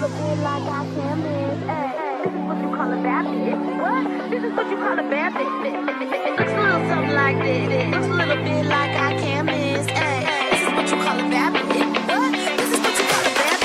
bit like I can miss. Hey, this is what you call a bad bitch. What? This is what you call a bad bitch. It looks a little something like this. It looks a little bit like I can miss. Hey, this is what you call a bad bitch. What? This is what you call a bad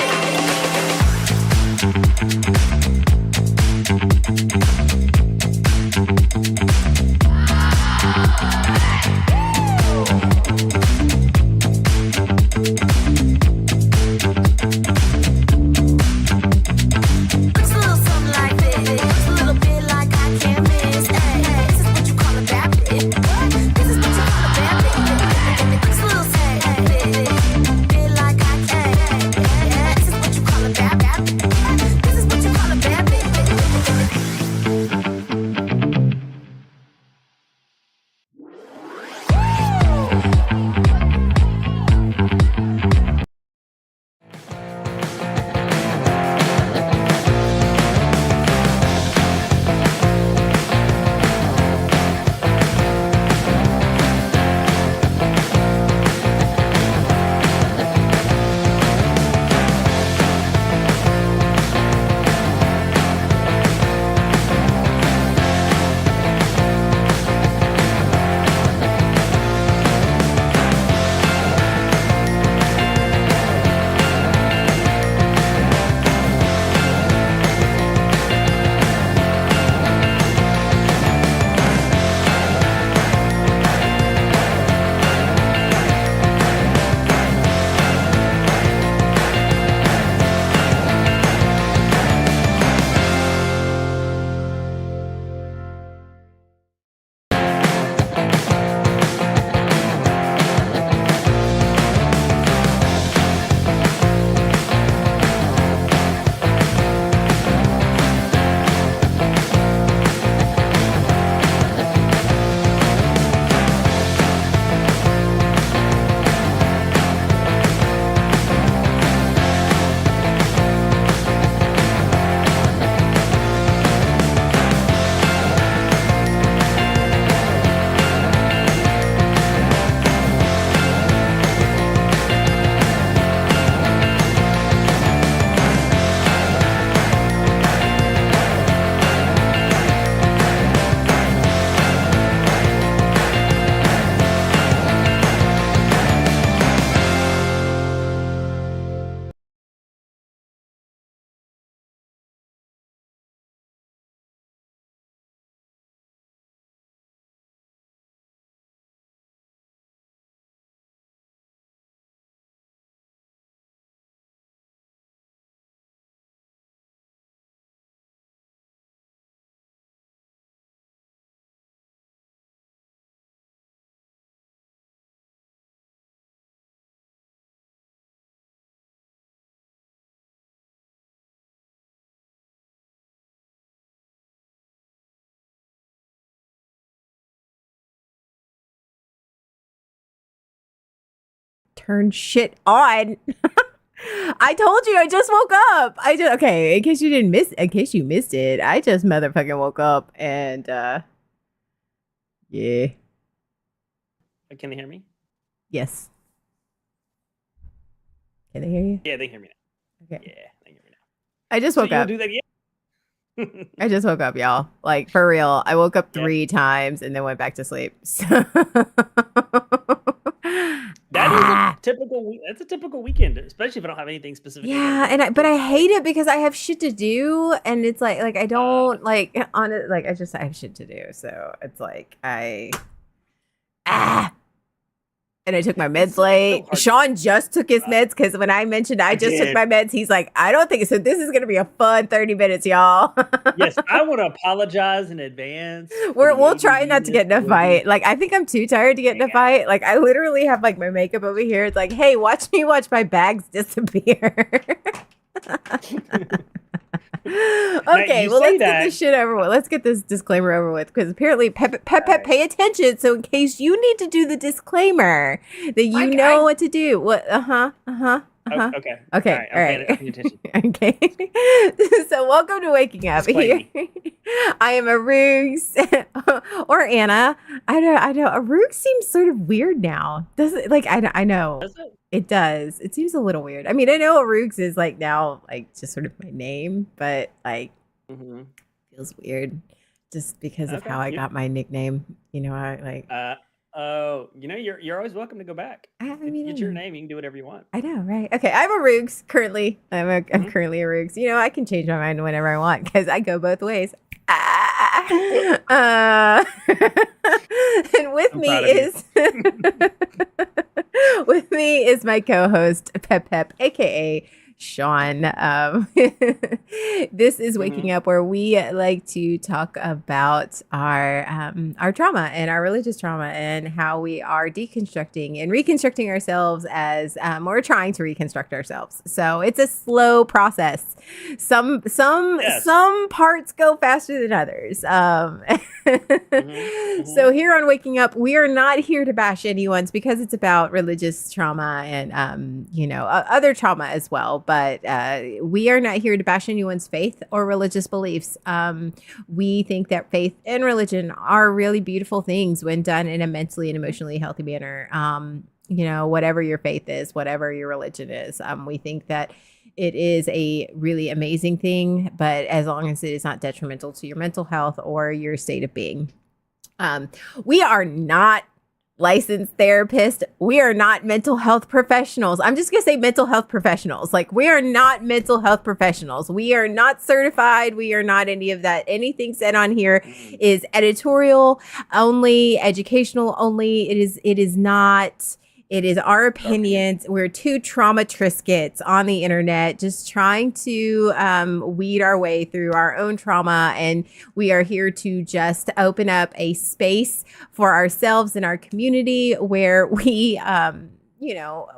turn shit on. I told you I just woke up. Okay, in case you missed it, I just motherfucking woke up and yeah. Can they hear me? Yes. Can they hear you? Yeah, they hear me now. Okay. Yeah, they hear me now. I just woke up. Do that again? I just woke up, y'all. Like for real. I woke up 3 times and then went back to sleep. That is a typical. That's a typical weekend, especially if I don't have anything specific. Yeah, but I hate it because I have shit to do, and it's like I don't I have shit to do, so it's like and I took my meds late. Sean just took his meds because when I mentioned I just took my meds, he's like, I don't think so. This is gonna be a fun 30 minutes, y'all. Yes, I want to apologize in advance. We'll try not to get in a fight. Like I think I'm too tired to get in a fight. Like I literally have like my makeup over here. It's like, hey, watch me watch my bags disappear. Okay, well, let's get this shit over with. Let's get this disclaimer over with because apparently, pay attention. So, in case you need to do the disclaimer, that you know what to do. What? Uh-huh. Okay. Okay. All right. All I'm right. paying attention. Okay. So welcome to Waking Up. Explain Here, me. I am Arugs or Anna. I know. Arug seems sort of weird now. Does it? Like I know Does it? it does. It seems a little weird. I mean, I know Arugs is like now like just sort of my name, but like Mm-hmm. feels weird just because of Okay. how I got my nickname. You know, I like. Oh, you're always welcome to go back. I mean, I It's your know. name. You can do whatever you want. I know, right? Okay, I'm a Roogs currently. I'm Hmm. currently a Roogs. You know, I can change my mind whenever I want because I go both ways. Ah. And with I'm me proud of you. is with me is my co-host Pep, aka Sean. This is Hmm. Waking Up, where we like to talk about our trauma and our religious trauma and how we are deconstructing and reconstructing ourselves as we're trying to reconstruct ourselves. So it's a slow process. Yes. Some parts go faster than others. Hmm. So here on Waking Up, we are not here to bash anyone's because it's about religious trauma and other trauma as well. But we are not here to bash anyone's faith or religious beliefs. We think that faith and religion are really beautiful things when done in a mentally and emotionally healthy manner. Whatever your faith is, whatever your religion is, we think that it is a really amazing thing, but as long as it is not detrimental to your mental health or your state of being. We are not licensed therapists. We are not mental health professionals. I'm just going to say mental health professionals. Like, we are not mental health professionals. We are not certified. We are not any of that. Anything said on here is editorial only, educational only. It is not. It is our opinions. We're two trauma triscuits on the internet, just trying to weed our way through our own trauma. And we are here to just open up a space for ourselves and our community where we,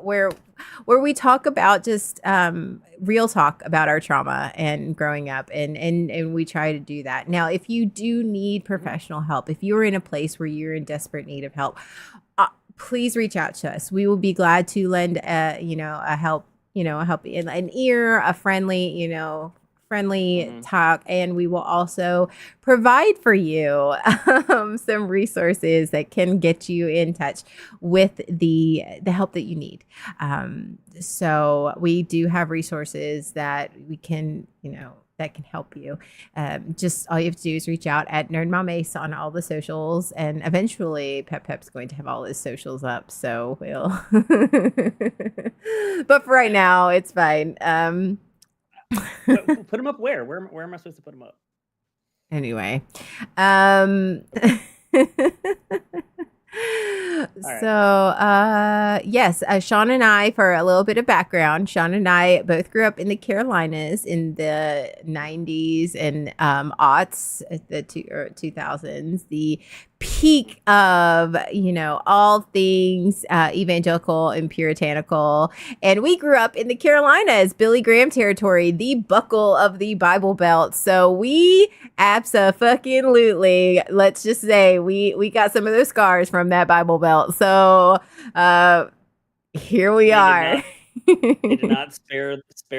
where we talk about just real talk about our trauma and growing up, and we try to do that. Now, if you do need professional help, if you're in a place where you're in desperate need of help, please reach out to us. We will be glad to lend a help, an ear, a friendly, talk, and we will also provide for you some resources that can get you in touch with the help that you need. So we do have resources that we can, that can help you. Just all you have to do is reach out at Nerd Mom Ace on all the socials, and eventually Pep's going to have all his socials up. So we'll, but for right now, it's fine. Put them up where? Where am I supposed to put them up? Anyway, right. So yes, Sean and I, for a little bit of background, Sean and I both grew up in the Carolinas in the 90s and aughts, the 2000s, the peak of all things evangelical and puritanical. And we grew up in the Carolinas, Billy Graham territory, the buckle of the Bible Belt. So we abso-fucking-lutely, let's just say we got some of those scars from that Bible Belt. So here we are. They did not spare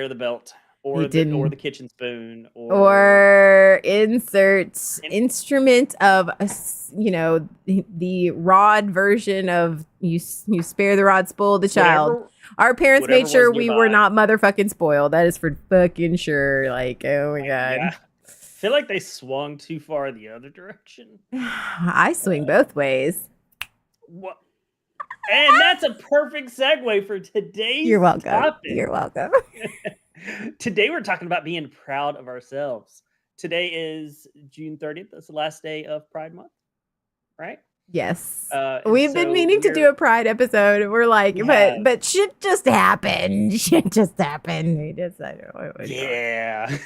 the belt or the kitchen spoon or insert instrument of the rod version of you spare the rod, spoil the child. Our parents made sure we were not motherfucking spoiled. That is for fucking sure. Like, oh my god. Yeah. I feel like they swung too far the other direction. I swing both ways. What? And that's a perfect segue for today's You're welcome. topic. You're welcome. Today we're talking about being proud of ourselves. Today is June 30th. That's the last day of Pride Month, right? Yes. We've been meaning to do a Pride episode. We're like, but shit just happened. Shit just happened. We decided. Yeah.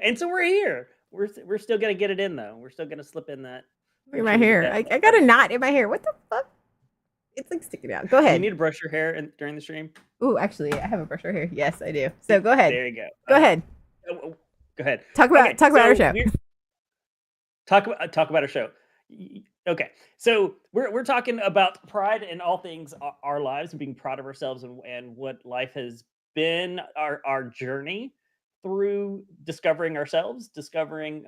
And so we're here. We're still gonna get it in though. We're still gonna slip in that. Look at my hair. I got a knot in my hair. What the fuck? It's like sticking out. Go ahead. Do you need to brush your hair during the stream? Ooh, actually, I have a brusher here. Yes, I do. So go ahead. There you go. Go ahead. Go ahead. Talk about our show. Talk about our show. Okay, so we're talking about pride in all things our lives and being proud of ourselves and what life has been our journey through discovering ourselves, discovering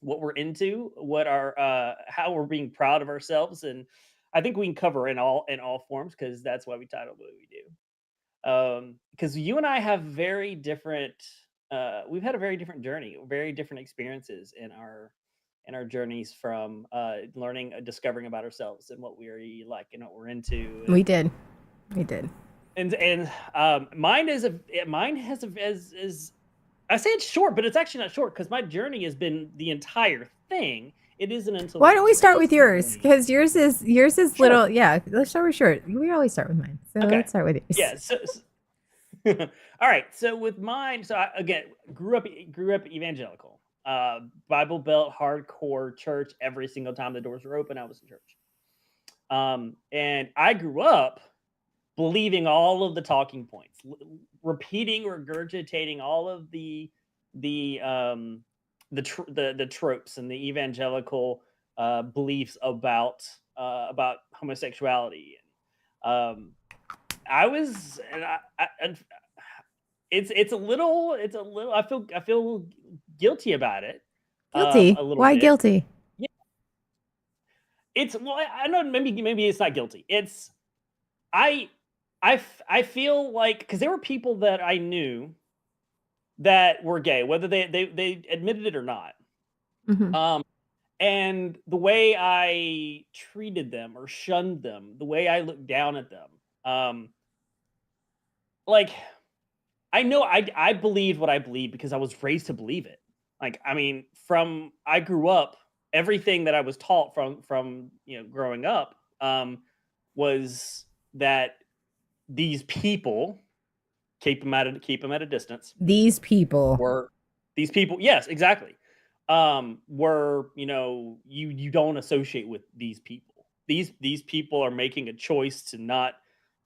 what we're into, what our how we're being proud of ourselves, and I think we can cover in all forms because that's why we titled what we do. Because you and I have very different, we've had a very different journey, very different experiences in our journeys from learning, discovering about ourselves and what we like and what we're into, We did. We did. and mine has a is I say it's short, but it's actually not short because my journey has been the entire thing. It isn't until Why don't we start with yours? recently. Because yours is Sure. little. Yeah, let's start with short. We always start with mine, so Okay. let's start with yours. Yeah. All right. So with mine, so I again grew up evangelical, Bible Belt, hardcore church. Every single time the doors were open, I was in church. And I grew up believing all of the talking points, repeating, regurgitating all of the the tropes and the evangelical beliefs about homosexuality. Um, I was, and it's a little. I feel guilty about it, Guilty. a little Why bit. guilty? Yeah, it's well, I know maybe it's not guilty. It's I I feel like because there were people that I knew that were gay, whether they admitted it or not. Hmm. Um, and the way I treated them or shunned them, the way I looked down at them, like I know I believed what I believed because I was raised to believe it. Like I mean, from I grew up, everything that I was taught from growing up was that these people keep them at a distance. These people. Were these people? Yes, exactly. Were you don't associate with these people. These people are making a choice to not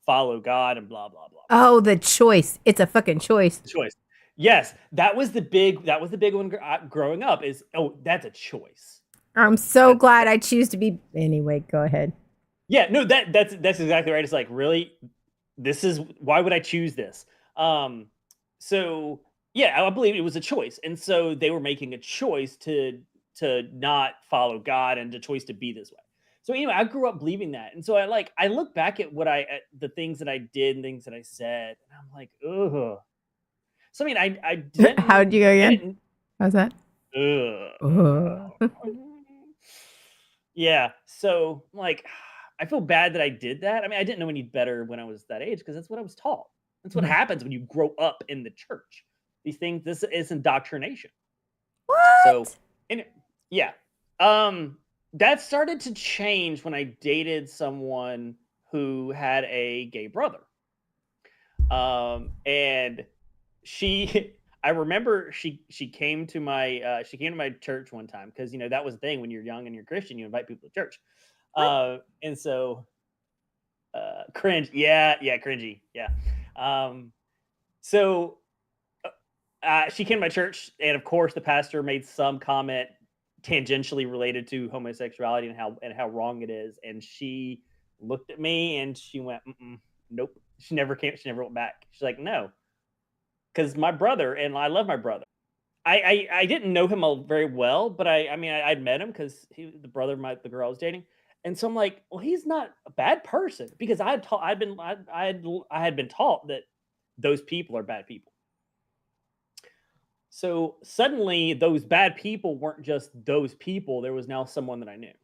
follow God and blah blah blah blah. Oh, the choice. It's a fucking choice. Choice. Yes, that was the big one growing up. Is that's a choice. I'm so That's glad I choose to be. Anyway, go ahead. Yeah, no, that's exactly right. It's like really, this is why would I choose this? So yeah, I believe it was a choice, and so they were making a choice to not follow God and the choice to be this way. So anyway, I grew up believing that, and so I look back at the things that I did and things that I said, and I'm like, ugh. So I mean, I How'd you go I again? didn't, How's that? ugh. Yeah. So like, I feel bad that I did that. I mean, I didn't know any better when I was that age because that's what I was taught. That's what Mhm. happens when you grow up in the church. These things, this is indoctrination. So, What? and yeah, that started to change when I dated someone who had a gay brother. And she, I remember she came to my church one time because that was the thing when you're young and you're Christian, you invite people to church. What? And so cringe, yeah, yeah, cringy, yeah. Um, so she came to my church, and of course, the pastor made some comment tangentially related to homosexuality and how wrong it is. And she looked at me and she went, "Mm-mm, nope." She never came. She never went back. She's like, "No," because my brother and I love my brother. I didn't know him very well, but I mean I'd met him because he the brother of the girl I was dating, and so I'm like, well, he's not a bad person because I had been taught that those people are bad people. So suddenly, those bad people weren't just those people. There was now someone that I knew,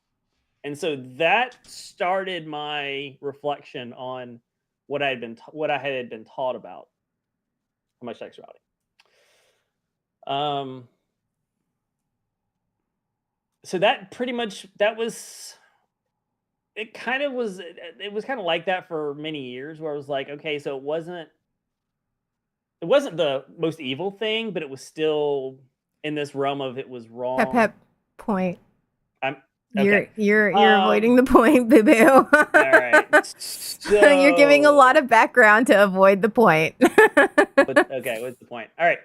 and so that started my reflection on what I had been taught about homosexuality. Um, so that pretty much that was it. Kind of was it was kind of like that for many years, where I was like, okay, so it wasn't the most evil thing, but it was still in this realm of it was Pep wrong. pep point. I'm You're okay. you're avoiding the point, boo boo. All right. You're giving a lot So, of background to avoid the point. okay, what's the point? All right.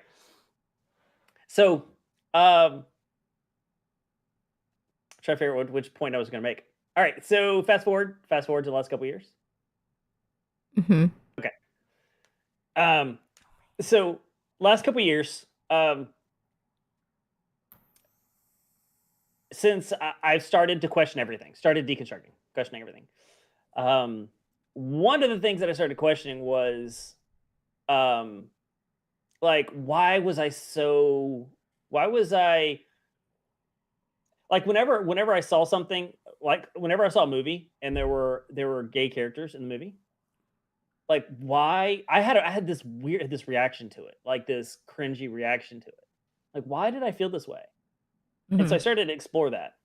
So, um, try to figure out which point I was going to make. All right. So, fast forward to the last couple years. Hmm. Okay. Um, so last couple years, since I've started to question everything, started deconstructing, questioning everything. Um, One of the things that I started questioning was, um, like, why was I like whenever I saw something, like whenever I saw a movie and there were gay characters in the movie, like why I had this reaction to it, like this cringy reaction to it. Like, why did I feel this way? And so I Mhm. started to explore that.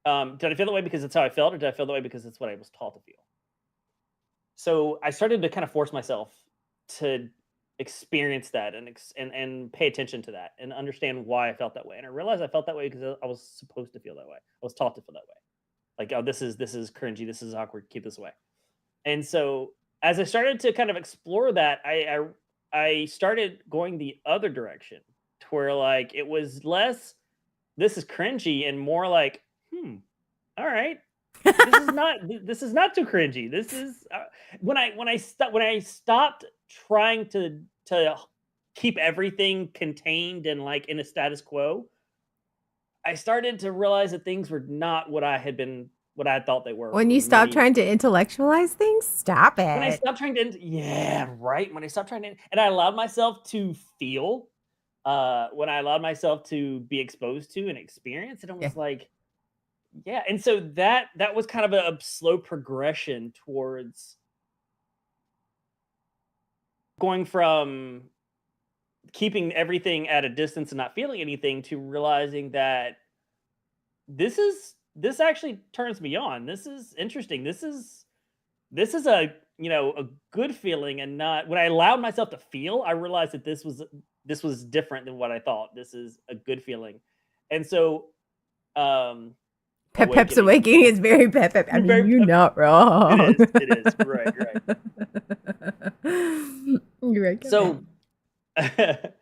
Did I feel that way because it's how I felt, or did I feel that way because it's what I was taught to feel? So I started to kind of force myself to experience that and pay attention to that and understand why I felt that way. And I realized I felt that way because I was supposed to feel that way. I was taught to feel that way. Like, oh, this is cringy, this is awkward, keep this away. And so as I started to kind of explore that, I started going the other direction to where, like, it was less this is cringy and more like, all right, this is not too cringy. This is when I stopped trying to keep everything contained and like in a status quo, I started to realize that things were not what I had thought they were When for you stop many. trying to intellectualize things, stop When I it. stopped trying to, yeah, right. When I stopped trying to, and I allowed myself to feel, when I allowed myself to be exposed to and experience, and it Yeah. was like, yeah. And so that was kind of a slow progression towards going from keeping everything at a distance and not feeling anything to realizing that this actually turns me on. This is interesting. This is a, a good feeling, and not when I allowed myself to feel, I realized that this was different than what I thought. This is a good feeling. And so, um Pep Pep's awakening. awakening is very Pep Pep. I You're mean, very you're not wrong. it is. Right, right. You're right. Go ahead.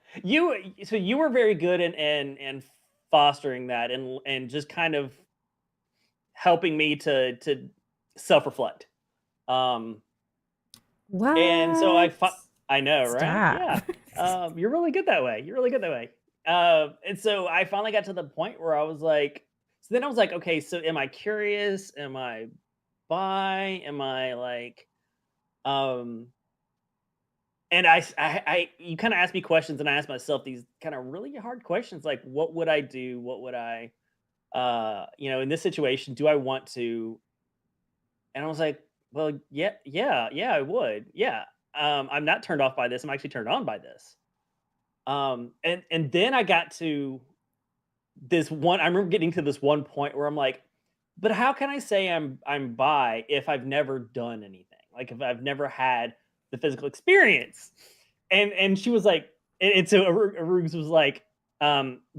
So you were very good in fostering that and just kind of helping me to self-reflect. Um and so What? I know, right? Stop. Yeah. You're really good that way. You're really good that way. And so I finally got to the point where I was like, so then I was like, okay, so am I curious? Am I bi? Am I like, um, and you kind of asked me questions, and I asked myself these kind of really hard questions, like, what would I do? What would I, in this situation, do I want to? And I was like, well, yeah, yeah, yeah, I would. Yeah. I'm not turned off by this. I'm actually turned on by this. And then I got to this one. I remember getting to this one point where I'm like, but how can I say I'm bi if I've never done anything? Like, if I've never had the physical experience? And she was like, and so Arugs was like,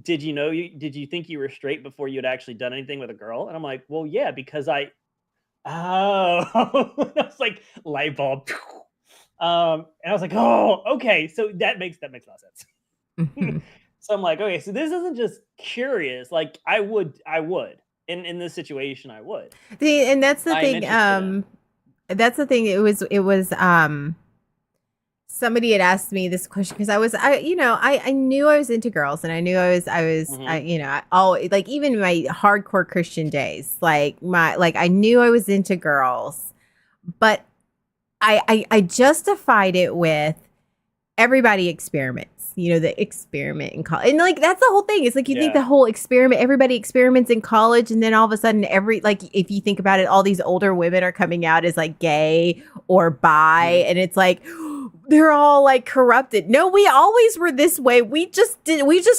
did you think you were straight before you had actually done anything with a girl? And I'm like, well, yeah, because oh, I was like, light bulb. And I was like, oh, okay. So that makes a lot of sense. Mhm. So I'm like, okay, so this isn't just curious. Like, I would in this situation, I would. See, and that's the I am thing. interested in. That's the thing. It was somebody had asked me this question because I knew I was into girls, and I knew Mhm. I always, like, even in my hardcore Christian days, I knew I was into girls, but I justified it with everybody experiments. The experiment in college, and like that's the whole thing. It's like you think the Yeah. whole experiment, everybody experiments in college, and then all of a sudden, if you think about it, all these older women are coming out as like gay or bi, Mhm. and it's like they're all like corrupted. No, we always were this way. We just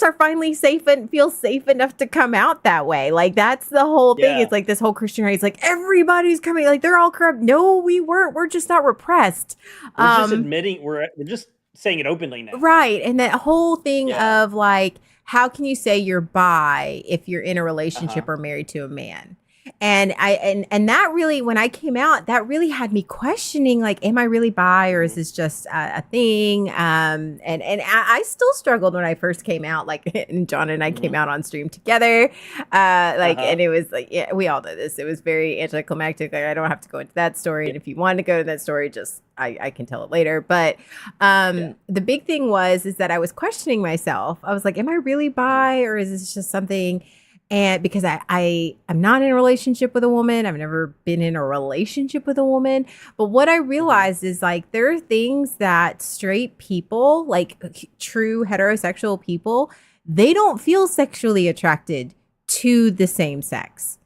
are finally safe and feel safe enough to come out that way. Like that's the whole thing. Yeah. It's like this whole Christian right. It's like everybody's coming, like they're all corrupt. No, we weren't. We're just not repressed. We're just Um, admitting we're just saying it openly now. Right. And that whole thing Yeah. of like, how can you say you're bi if you're in a Uh-huh. relationship or married to a man? And that really, when I came out, that really had me questioning, like, am I really bi, or is this just a thing? And I still struggled when I first came out, like, and John and I came out on stream together, and it was like, yeah, we all know this. It was very anticlimactic. Like, I don't have to go into that story, and if you want to go to that story, just I can tell it later. But the big thing is that I was questioning myself. I was like, am I really bi, or is this just something? And because I'm not in a relationship with a woman, I've never been in a relationship with a woman. But what I realized is, like, there are things that straight people, like true heterosexual people, they don't feel sexually attracted to the same sex.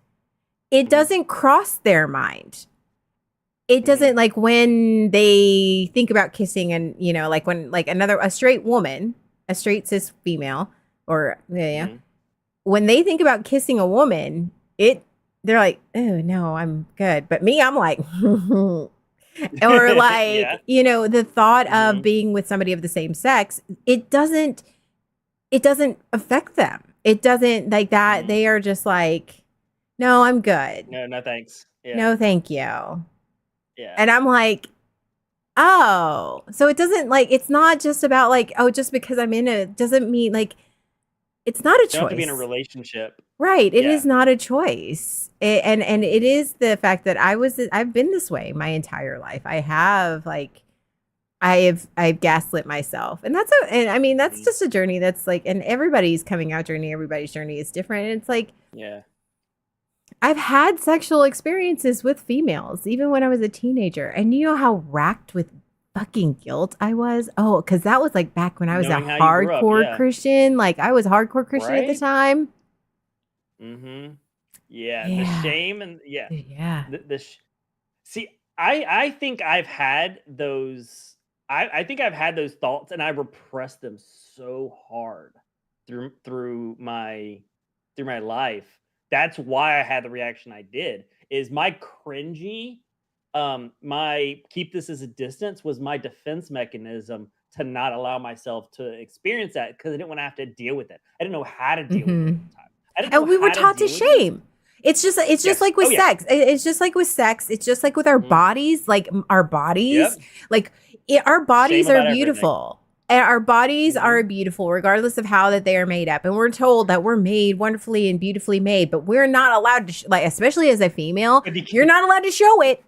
It doesn't cross their mind. It doesn't, like, when they think about kissing, and, you know, like when, like, a straight woman, a straight cis female, or when they think about kissing a woman, they're like, oh no, I'm good. But me, I'm like, or like, you know, the thought of being with somebody of the same sex, it doesn't affect them. It doesn't, like, that. They are just like, no, I'm good. No thanks. Yeah. No, thank you. Yeah. And I'm like, oh, so it doesn't, like, it's not just about, like, oh, just because I'm in it doesn't mean, like, it's not a choice. You don't have to be in a relationship. Right. It is not a choice. And it is the fact that I've been this way my entire life. I have, like, I've gaslit myself. And and I mean, that's just a journey that's like, and everybody's coming out journey, everybody's journey is different. And it's like, I've had sexual experiences with females, even when I was a teenager. And you know how racked with fucking guilt I was? Oh, because that was, like, back when I was a hardcore Christian. Like, I was hardcore Christian at the time. Yeah. The shame and see, I think I've had those. I think I've had those thoughts, and I repressed them so hard through my life. That's why I had the reaction I did. Is my cringy. My keep this as a distance was my defense mechanism to not allow myself to experience that, because I didn't want to have to deal with it. I didn't know how to deal with it at the time. And we were taught to shame. It's just like with sex. It's just like with sex. It's just like with our bodies. Like, our bodies, like, our bodies are beautiful. And our bodies are beautiful, regardless of how that they are made up. And we're told that we're made wonderfully and beautifully made, but we're not allowed to, like, especially as a female, you're not allowed to show it.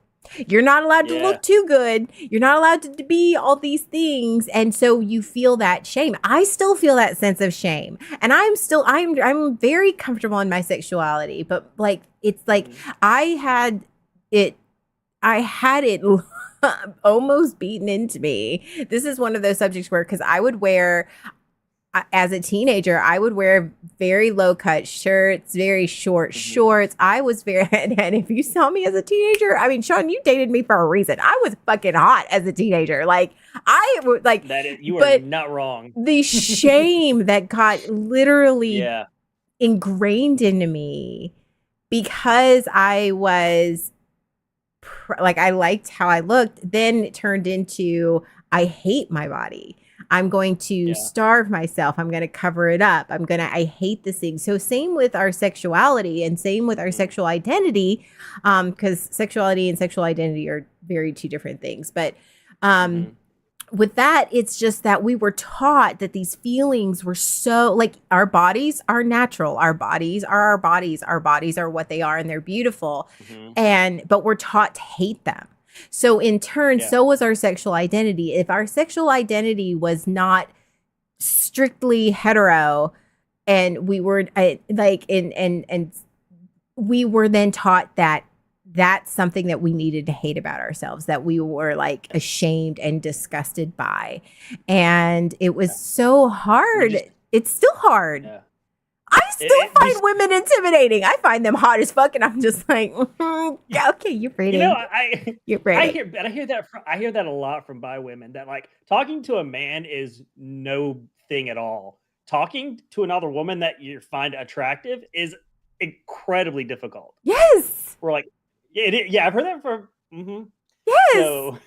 You're not allowed to look too good. You're not allowed to be all these things. And so you feel that shame. I still feel that sense of shame. And I'm very comfortable in my sexuality, but, like, it's like I had it almost beaten into me. This is one of those subjects where, because I would wear, as a teenager, I would wear very low cut shirts, very short shorts. I was and if you saw me as a teenager, I mean, Sean, you dated me for a reason. I was fucking hot as a teenager. Like, you are not wrong. The shame that got literally ingrained into me, because I was like, I liked how I looked, then it turned into, I hate my body. I'm going to starve myself. I'm going to cover it up. I hate this thing. So same with our sexuality, and same with our sexual identity, because sexuality and sexual identity are very two different things. But with that, it's just that we were taught that these feelings were so, like, our bodies are natural. Our bodies are our bodies. Our bodies are what they are, and they're beautiful. But we're taught to hate them. So in turn, so was our sexual identity. If our sexual identity was not strictly hetero, and we were and we were then taught that that's something that we needed to hate about ourselves, that we were, like, ashamed and disgusted by. And it was so hard. It's still hard. I still find women intimidating. I find them hot as fuck, and I'm just like, okay, you're pretty. You know, you're pretty. I hear that a lot from bi women, that, like, talking to a man is no thing at all. Talking to another woman that you find attractive is incredibly difficult. Yes. We're like, I've heard that from. Yes. So,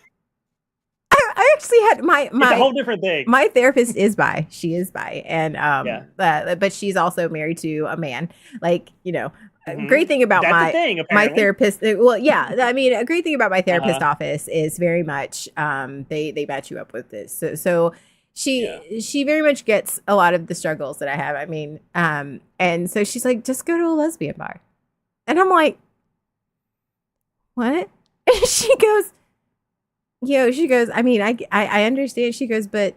I actually had my it's a whole different thing. My therapist is bi. She is bi, and but she's also married to a man. Like, you know, a great thing about That's the my thing, my apparently. therapist. Well, yeah, I mean, a great thing about my therapist Uh-huh. office is very much they match you up with this. So Yeah. she very much gets a lot of the struggles that I have. I mean, and so she's like, just go to a lesbian bar, and I'm like, what? And she goes, she goes, I mean, I understand. She goes, but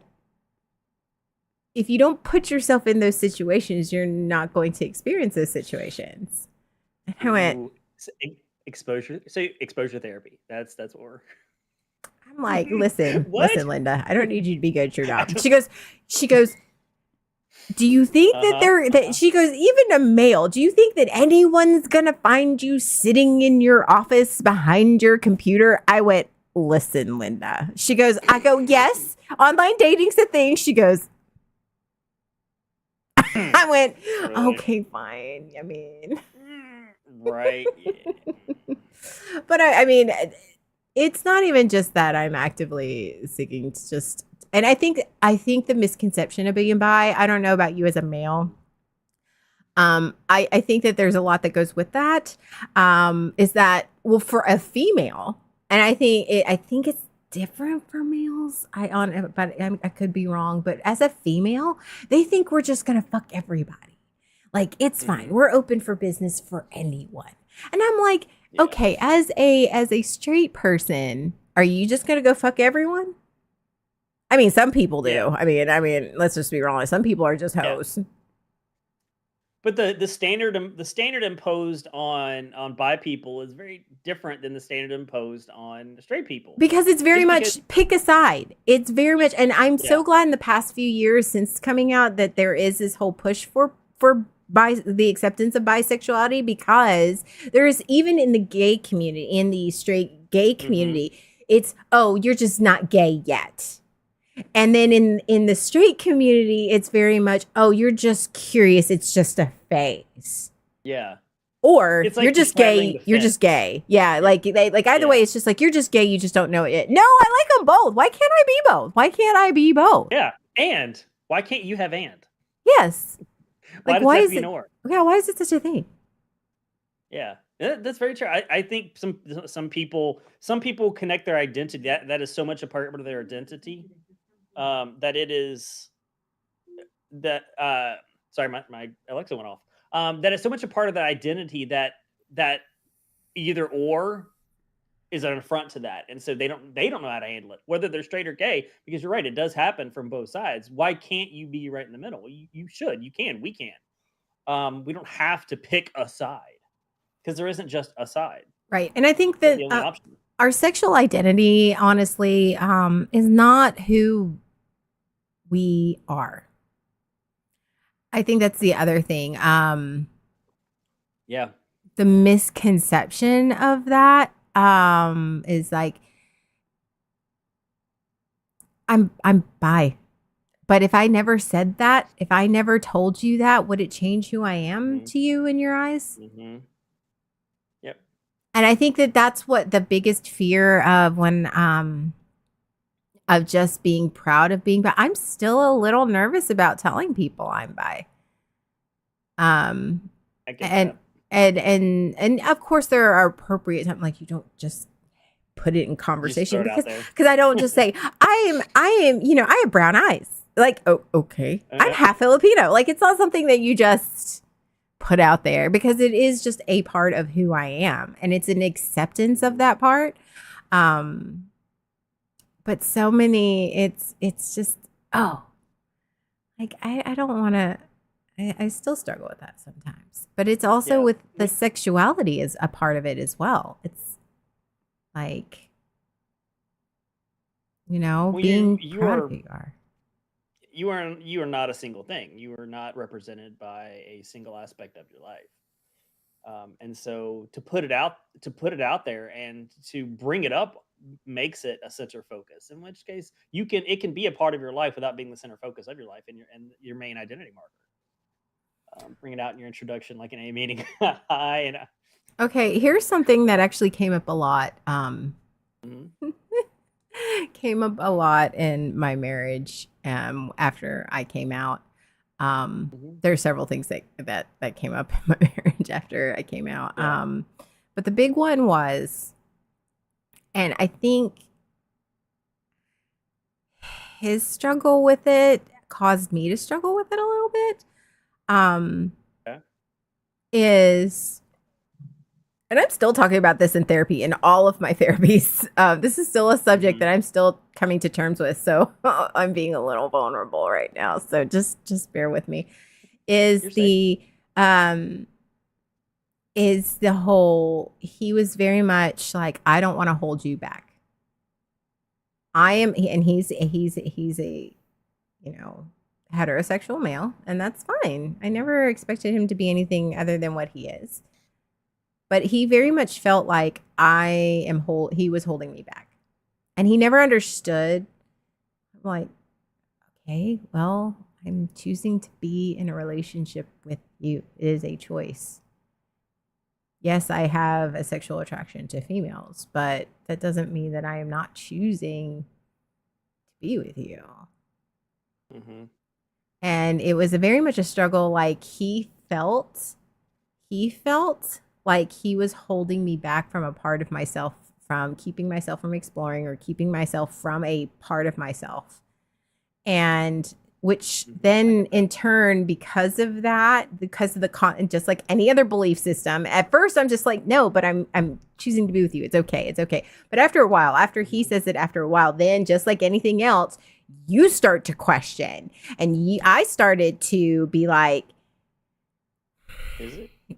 if you don't put yourself in those situations, you're not going to experience those situations. And I went, Ooh, exposure. So exposure therapy. That's what we're. I'm like, listen, What? Linda, I don't need you to be good at your I job. don't. She goes, do you think that Uh-huh. that she goes, even a male, do you think that anyone's gonna find you sitting in your office behind your computer? I went, listen, Linda. She goes, I go, yes, online dating's a thing. She goes, I went, Really? okay, fine. I mean, Right. Yeah. but I mean, it's not even just that I'm actively seeking to just, and I think the misconception of being bi, I don't know about you as a male. I think that there's a lot that goes with that. Is that, well, for a female, and I think it's different for males. But I could be wrong. But as a female, they think we're just gonna fuck everybody. Like it's fine. Mhm. We're open for business for anyone. And I'm like, Yeah. okay, as a straight person, are you just gonna go fuck everyone? I mean, some people do. Yeah. I mean, let's just be wrong. Some people are just Yeah. hoes. But the standard imposed on bi people is very different than the standard imposed on straight people. Because it's very Just much because. pick a side. It's very much, and I'm Yeah. so glad in the past few years since coming out that there is this whole push for the acceptance of bisexuality, because there is, even in the gay community, in the straight gay Mhm. community, it's, oh, you're just not gay yet. And then in the straight community, it's very much, oh, you're just curious. It's just a phase. Yeah. Or It's like you're you're just straddling gay. the You're just fence. gay. Yeah, like either way, Yeah. it's just like you're just gay. You just don't know it yet. No, I like them both. Why can't I be both? Why can't I be both? Yeah. And why can't you have and? Yes. Why Like does why that is be it? nor? Yeah, why is it such a thing? Yeah. That's very true. I think some people connect their identity, that is so much a part of their identity, that it is that sorry, my Alexa went off. That is so much a part of that identity that either or is an affront to that, and so they don't know how to handle it, whether they're straight or gay. Because you're right, it does happen from both sides. Why can't you be right in the middle? You should, you can, we can. We don't have to pick a side, because there isn't just a side. Right. And I think That's that the only option. our sexual identity, honestly, is not who we are. I think that's the other thing. Yeah. The misconception of that is like, I'm bi. But if I never said that, if I never told you that, would it change who I am Mhm. to you in your eyes? Mm-hmm. Yep. And I think that that's what the biggest fear of when of just being proud of being bi. I'm still a little nervous about telling people I'm bi. I get And that. and of course there are appropriate times, like you don't just put it in Just conversation, throw it out because there. I don't just say I am, I have brown eyes. Like, oh, okay. I'm Uh-huh. half Filipino. Like it's not something that you just put out there, because it is just a part of who I am, and it's an acceptance of that part. But so many, it's just, oh, like I don't want to, I still struggle with that sometimes, but it's also Yeah. with the sexuality is a part of it as well. It's like, Well, being you proud are of who you are. you are not a single thing. You are not represented by a single aspect of your life. And so to put it out there and to bring it up makes it a center focus. In which case, it can be a part of your life without being the center focus of your life and your main identity marker. Bring it out in your introduction, like an A meeting. Hi, and Okay, here's something that actually came up a lot. mhm. Came up a lot in my marriage after I came out. There are several things that came up in my marriage after I came out. Yeah. But the big one was, and I think his struggle with it caused me to struggle with it a little bit. Yeah. Is, and I'm still talking about this in therapy, in all of my therapies. This is still a subject that I'm still coming to terms with. So I'm being a little vulnerable right now. So just bear with me. Is You're safe. the whole, he was very much like, I don't want to hold you back. And he's a, heterosexual male, and that's fine. I never expected him to be anything other than what he is. But he very much felt like he was holding me back. And he never understood. I'm like, okay, well, I'm choosing to be in a relationship with you. It is a choice. Yes, I have a sexual attraction to females, but that doesn't mean that I am not choosing to be with you. Mm-hmm. And it was very much a struggle. Like he felt like he was holding me back from a part of myself, from keeping myself from exploring, or keeping myself from a part of myself. And which then in turn, because of the just like any other belief system, at first I'm just like, no, but I'm choosing to be with you. It's okay. It's okay. But after a while, after he says it, after a while, then just like anything else, you start to question. And I started to be like,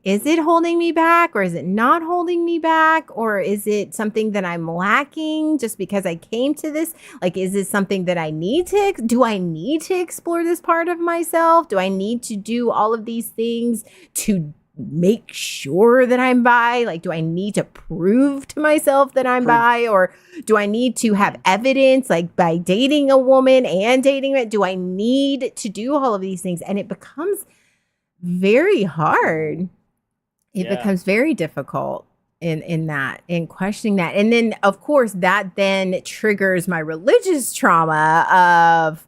is it holding me back, or is it not holding me back? Or is it something that I'm lacking just because I came to this? Like, is this something that do I need to explore this part of myself? Do I need to do all of these things to make sure that I'm bi? Like, do I need to prove to myself that I'm bi? Or do I need to have evidence, like by dating a woman and dating it? Do I need to do all of these things? And it becomes very hard. It becomes very difficult in questioning that. And then, of course, that then triggers my religious trauma of,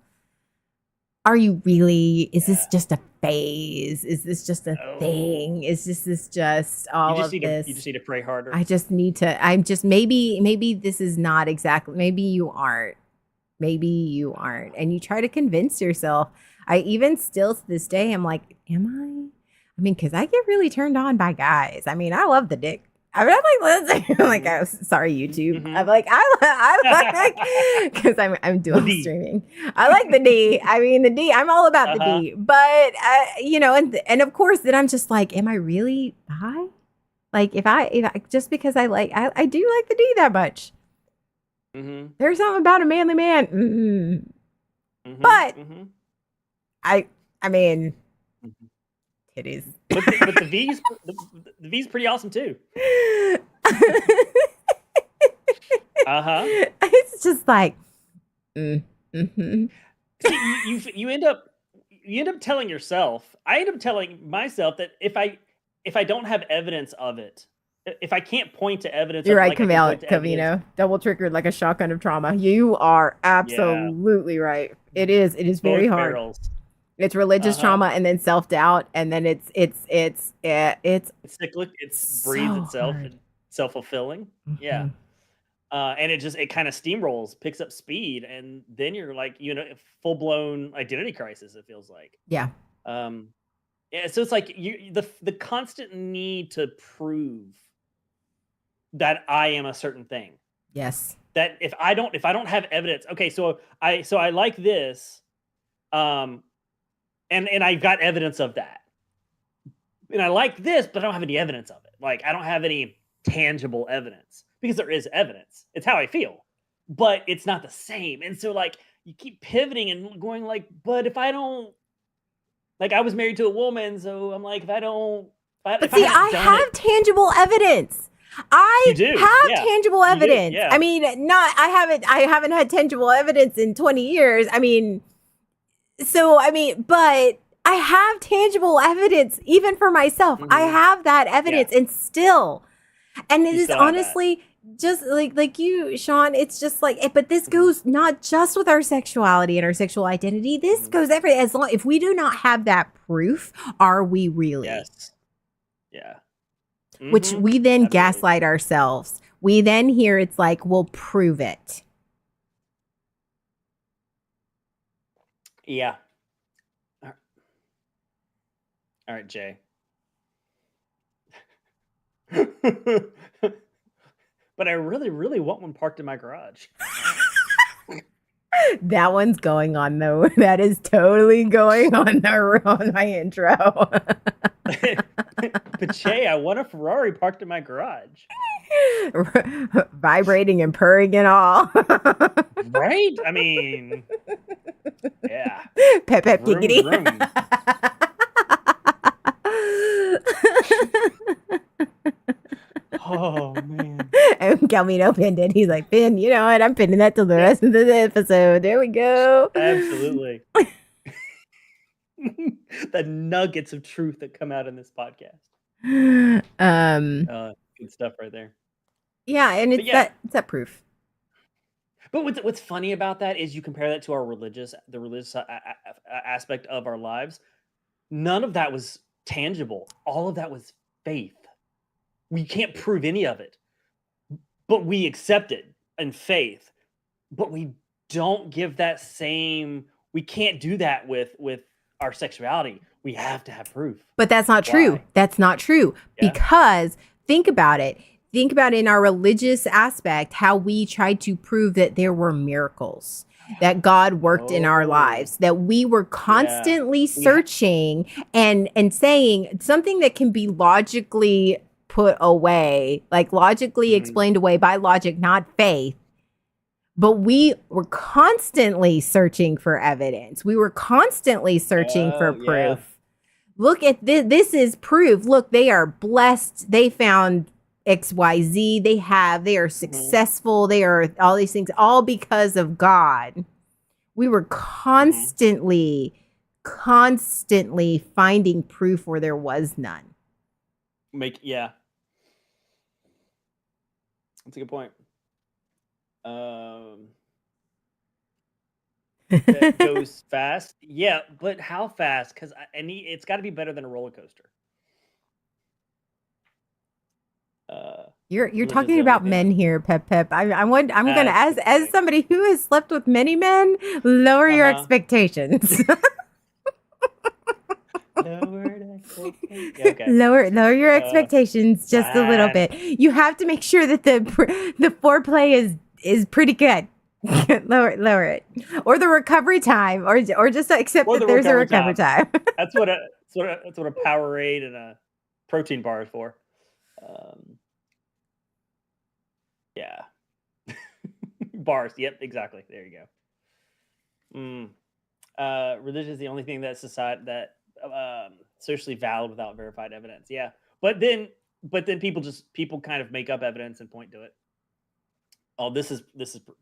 are you really, is this just a phase? Is this just a thing? Is this just all of this? You just need to pray harder. Maybe this is not exactly, maybe you aren't. And you try to convince yourself. I even still to this day, I'm like, am I? I mean, because I get really turned on by guys. I mean, I love the dick. I mean, I'm like, I'm like, sorry, YouTube. I'm like, I like, because I'm dual streaming. I like the D. I mean, the D. I'm all about the D. But and of course, then I'm just like, am I really bi? Like, if I just because I do like the D that much. Mm-hmm. There's something about a manly man. Mm-hmm. Mm-hmm. But I mean. Mm-hmm. It is, but the V's pretty awesome too. It's just like, mm-hmm. See, you end up telling yourself. I end up telling myself that if I don't have evidence of it, if I can't point to evidence, you're right, Cavino. Double triggered like a shotgun of trauma. You are absolutely right. It is very hard. Barrels. It's religious trauma, and then self-doubt, and then it's cyclic. It breeds itself and self-fulfilling. Mm-hmm. Yeah. And it kind of steamrolls, picks up speed, and then you're like, full-blown identity crisis, it feels like. Yeah. So it's like the constant need to prove that I am a certain thing. Yes. That if I don't have evidence, okay, so I like this, and I've got evidence of that. And I like this, but I don't have any evidence of it. Like, I don't have any tangible evidence, because there is evidence. It's how I feel, but it's not the same. And so, like, you keep pivoting and going like, but if I don't, like, I was married to a woman, so I'm like, I have tangible evidence. I have tangible evidence. Yeah. I mean, I haven't had tangible evidence in 20 years. I mean, but I have tangible evidence even for myself. Mm-hmm. I have that evidence, and it is honestly just like you, Sean, it's just like, but this goes not just with our sexuality and our sexual identity. This goes every, as long, if we do not have that proof, are we really? Yes. Yeah. Which we then Absolutely. gaslight ourselves. We then hear it's like, we'll prove it. Yeah. All right, Jay. But I really, really want one parked in my garage. That one's going on though. That is totally going on my intro. But Jay, I want a Ferrari parked in my garage. Vibrating and purring and all. Right? I mean, yeah. Pep pep Vroom, giggity. vroom. Oh man. And Calvino pinned it. He's like, Finn, you know what? I'm pinning that till the rest of the episode. There we go. Absolutely. The nuggets of truth that come out in this podcast. Good stuff right there. Yeah, and it's that proof. But what's funny about that is you compare that to the religious aspect of our lives. None of that was tangible. All of that was faith. We can't prove any of it, but we accept it in faith. But we don't give that same. We can't do that with our sexuality. We have to have proof. But that's not true. Why? That's not true. Yeah. Because think about it. Think about in our religious aspect how we tried to prove that there were miracles, that God worked in our lives, that we were constantly searching and saying something that can be logically put away, like logically explained away by logic, not faith. But we were constantly searching for evidence. We were constantly searching for proof. Yeah. Look at this. This is proof. Look, they are blessed. They found XYZ. They are successful. They are all these things, all because of God. We were constantly finding proof where there was none. That's a good point. It goes fast. Yeah, but how fast? Because it's got to be better than a roller coaster. You're talking about men here, Pep. I'm gonna as somebody who has slept with many men, lower your expectations. Okay. Lower your expectations just a little bit. You have to make sure that the foreplay is pretty good. lower it, or the recovery time, or just accept that there's a recovery time. That's what a Powerade and a protein bar is for. Yeah. Bars. Yep, exactly. There you go. Religion is the only thing that's socially valid without verified evidence. Yeah. But then people kind of make up evidence and point to it. Oh, this is proof.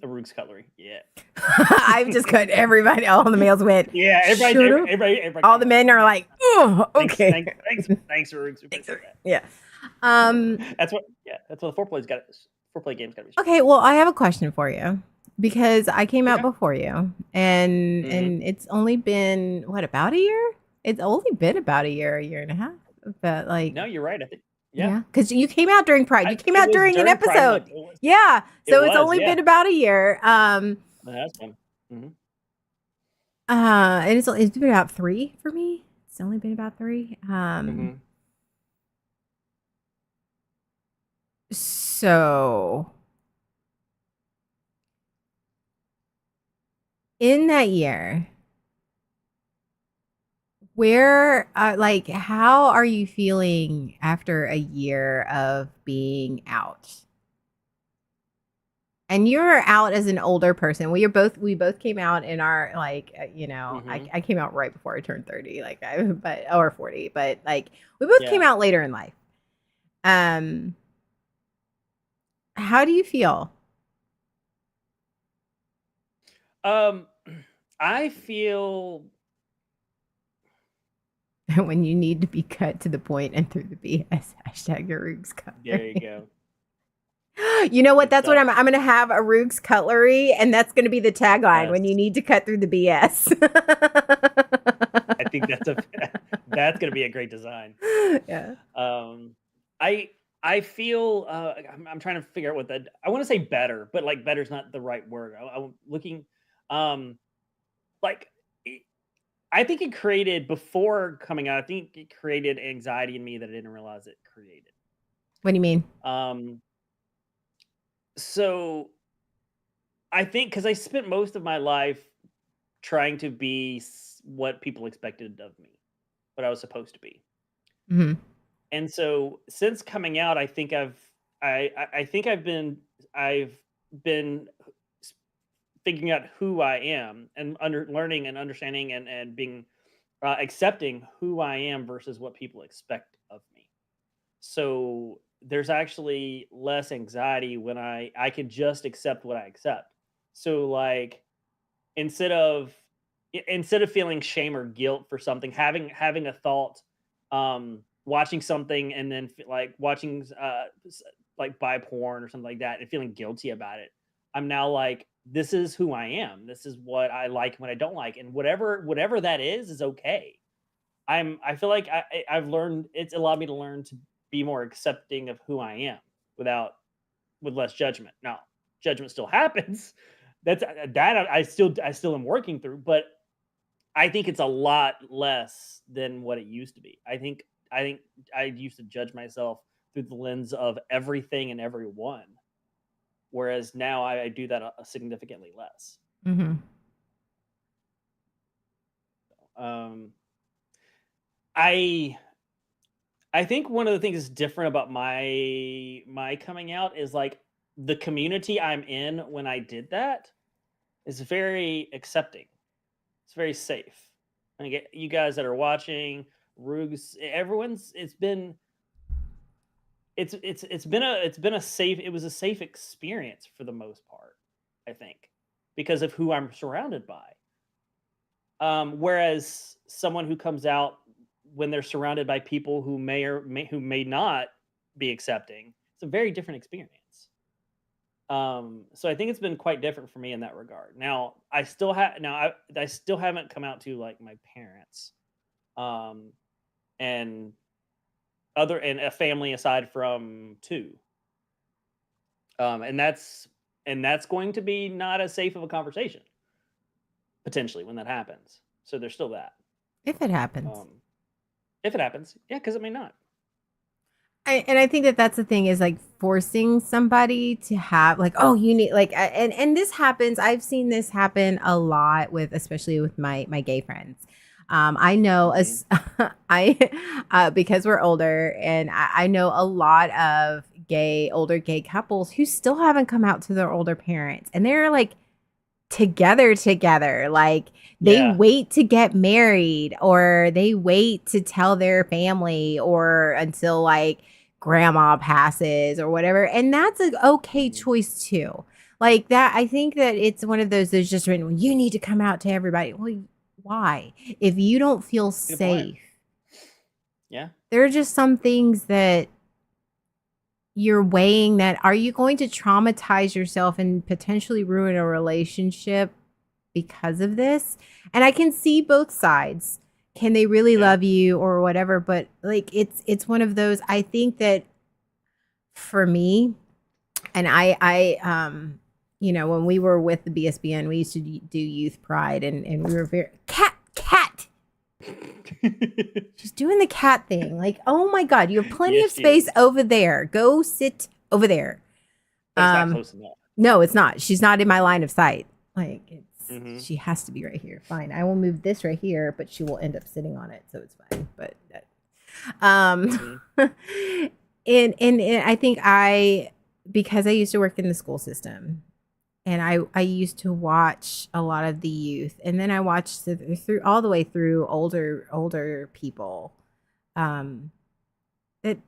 The Rooks cutlery. Yeah. I've just cut everybody. All the males went. Yeah, everybody. All the men are like, oh, okay. Thanks, Rooks. Yeah. That's what the foreplay game's got to be. Okay, well, I have a question for you because I came out before you, and it's only been about a year? It's only been about a year and a half. But like, no, you're right. I think. Yeah, because you came out during Pride. You came out during an episode. Yeah, so it's only been about a year. That's fun. And it's been about 3 for me. It's only been about 3. So in that year, where how are you feeling after a year of being out? And you're out as an older person. We both came out in our I came out right before I turned 30, or 40, but like we both came out later in life. How do you feel? I feel when you need to be cut to the point and through the BS. #Your Rooks cut. There you go. You know what? Good That's what stuff. I'm going to have a Rook's Cutlery, and that's going to be the tagline when you Yes. need to cut through the BS. I think that's gonna be a great design. Yeah. Um, I I feel I'm trying to figure out what that I want to say better, but like better is not the right word. I'm looking um like it- I think it created before coming out. I think it created anxiety in me that I didn't realize it created. What do you mean? Um, so I think because I spent most of my life trying to be what people expected of me, what I was supposed to be. Mhm. And so since coming out, I think I've been s- figuring out who I am and learning and understanding and being accepting who I am versus what people expect of me. So there's actually less anxiety when I can just accept what I accept. So like instead of instead of feeling shame or guilt for something, having a thought, watching something and then like watching like buy porn or something like that and feeling guilty about it, I'm now like, this is who I am, this is what I like and what I don't like, and whatever that is okay. I feel like I've learned, it's allowed me to learn to be more accepting of who I am without with less judgment. Now, judgment still happens. That's that I still am working through, but I think it's a lot less than what it used to be. I think I used to judge myself through the lens of everything and everyone, whereas now I do that significantly less. Mhm. Um, I I think one of the things that's different about my coming out is like the community I'm in when I did that is very accepting. It's very safe. And get you guys that are watching, Roogs, everyone's it's been a safe, it was a safe experience for the most part, I think, because of who I'm surrounded by. Whereas someone who comes out when they're surrounded by people who may not be accepting, it's a very different experience. So I think it's been quite different for me in that regard. Now, I still haven't come out to like my parents, um, and and a family aside from two, and that's going to be not as safe of a conversation potentially when that happens. So there's still that. If it happens. Um, if it happens, yeah, because it may not. And I think that that's the thing is like forcing somebody to have like, oh, you need like, and this happens. I've seen this happen a lot with, especially with my gay friends. I know Hmm. as I because we're older, and I know a lot of older gay couples who still haven't come out to their older parents, and they're like together, like they Yeah. wait to get married or they wait to tell their family or until like grandma passes or whatever, and that's an okay Mhm. choice too. Like that, I think that it's one of those that's just written, you need to come out to everybody. Well, why? If you don't feel Good point. safe, Yeah. there are just some things that you're weighing, that are you going to traumatize yourself and potentially ruin a relationship because of this? And I can see both sides. Can they really Yeah. love you or whatever? But like it's one of those, I think that for me, and you know, when we were with the BSBN, we used to do youth pride, and we were very cat. She's doing the cat thing. Like, oh my God, you have plenty Yes, of she space is, over there. Go sit over there. but it's not Um, close enough. no, it's not. She's not in my line of sight. Like Hmm. she has to be right here. Fine. I will move this right here, but she will end up sitting on it, so it's fine. But Hmm. and I think because I used to work in the school system, and I used to watch a lot of the youth, and then I watched through all the way through older people. Um, that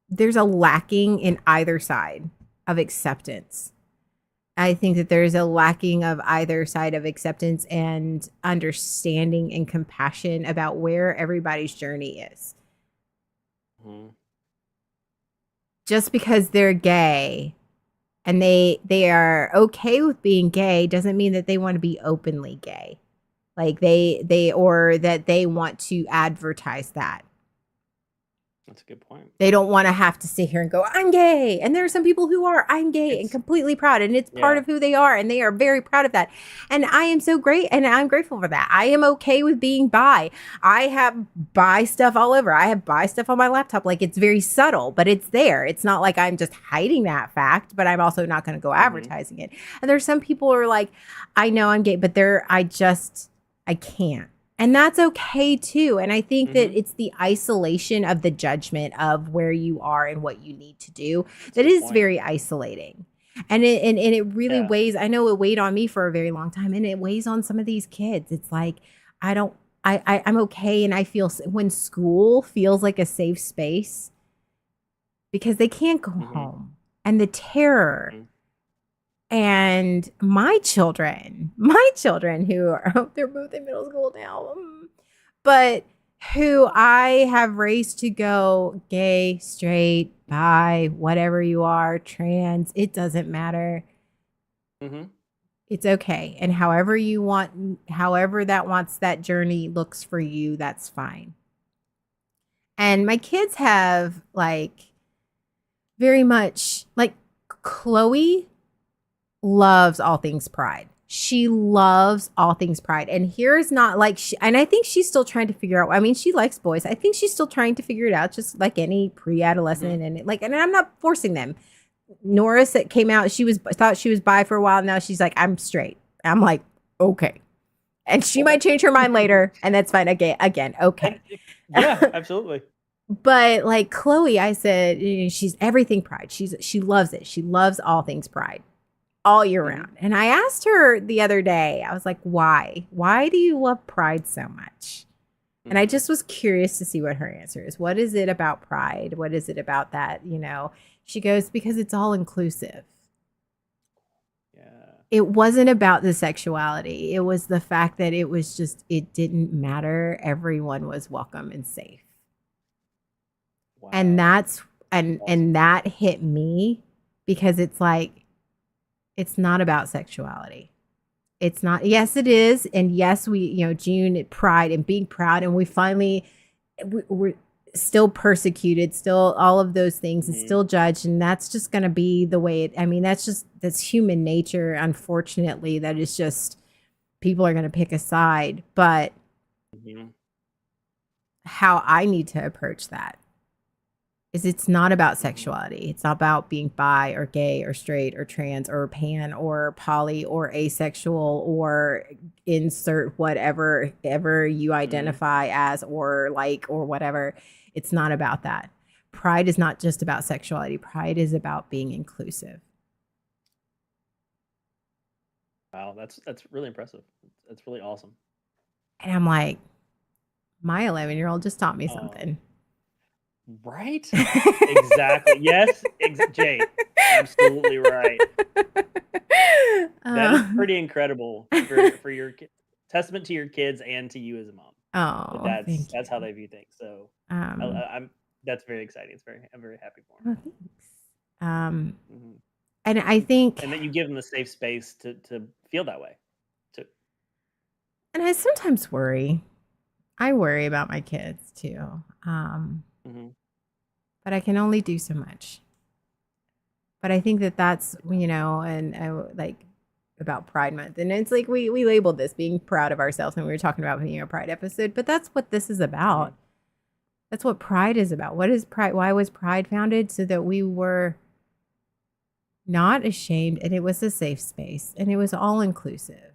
there's a lacking in either side of acceptance. I think that there's a lacking of either side of acceptance and understanding and compassion about where everybody's journey is. Hmm. just because they're gay and they are okay with being gay doesn't mean that they want to be openly gay. Like they or that they want to advertise that. That's a good point. They don't want to have to sit here and go, I'm gay. And there are some people who are, I'm gay and completely proud. And it's part of who they are. And they are very proud of that. And I am so great. And I'm grateful for that. I am okay with being bi. I have bi stuff all over. I have bi stuff on my laptop. Like, it's very subtle, but it's there. It's not like I'm just hiding that fact, but I'm also not going to go advertising it. And there's some people who are like, I know I'm gay, but I can't. And that's okay too. And I think that it's the isolation of the judgment of where you are and what you need to do that is very isolating. And it really weighs. I know it weighed on me for a very long time, and it weighs on some of these kids. It's like, I'm okay. And I feel when school feels like a safe space because they can't go home, and the terror. And my children who are, they're both in middle school now, but who I have raised to go gay, straight, bi, whatever you are, trans, it doesn't matter. It's okay. And however that journey looks for you, that's fine. And my kids have like very much like Chloe loves all things pride. She loves all things pride. And here's not like, and I think she's still trying to figure out, I mean, she likes boys. I think she's still trying to figure it out, just like any pre-adolescent. And I'm not forcing them. Norris, that came out, thought she was bi for a while. Now she's like, I'm straight. I'm like, okay. And she might change her mind later, and that's fine. Again, okay. Yeah, absolutely. But like Chloe, I said, she's everything pride. She loves it. She loves all things pride all year round. And I asked her the other day, I was like, why? Why do you love pride so much? And I just was curious to see what her answer is. What is it about pride? What is it about that? She goes, because it's all inclusive. Yeah. It wasn't about the sexuality. It was the fact that it was just, it didn't matter. Everyone was welcome and safe. Wow. And that's, and that hit me because it's like, it's not about sexuality. It's not. Yes, it is. And yes, June, pride and being proud. And we're still persecuted, still all of those things and still judged. And that's just going to be the way that's human nature. Unfortunately, that is just, people are going to pick a side. But how I need to approach that is it's not about sexuality. It's not about being bi or gay or straight or trans or pan or poly or asexual or insert whatever ever you identify as or like or whatever. It's not about that. Pride is not just about sexuality. Pride is about being inclusive. Wow, that's really impressive. That's really awesome. And I'm like, my 11-year-old just taught me something. Right? Exactly. Yes, Jay, absolutely right. That is pretty incredible for your testament to your kids and to you as a mom. Oh, that's how they view things. So that's very exciting. I'm very happy for them. Thanks. And I think, and that you give them the safe space to feel that way too. And I sometimes worry. I worry about my kids too. But I can only do so much. But I think that's, and I like about Pride Month. And it's like we labeled this being proud of ourselves when we were talking about being a Pride episode. But that's what this is about. That's what Pride is about. What is Pride? Why was Pride founded? So that we were not ashamed, and it was a safe space, and it was all inclusive.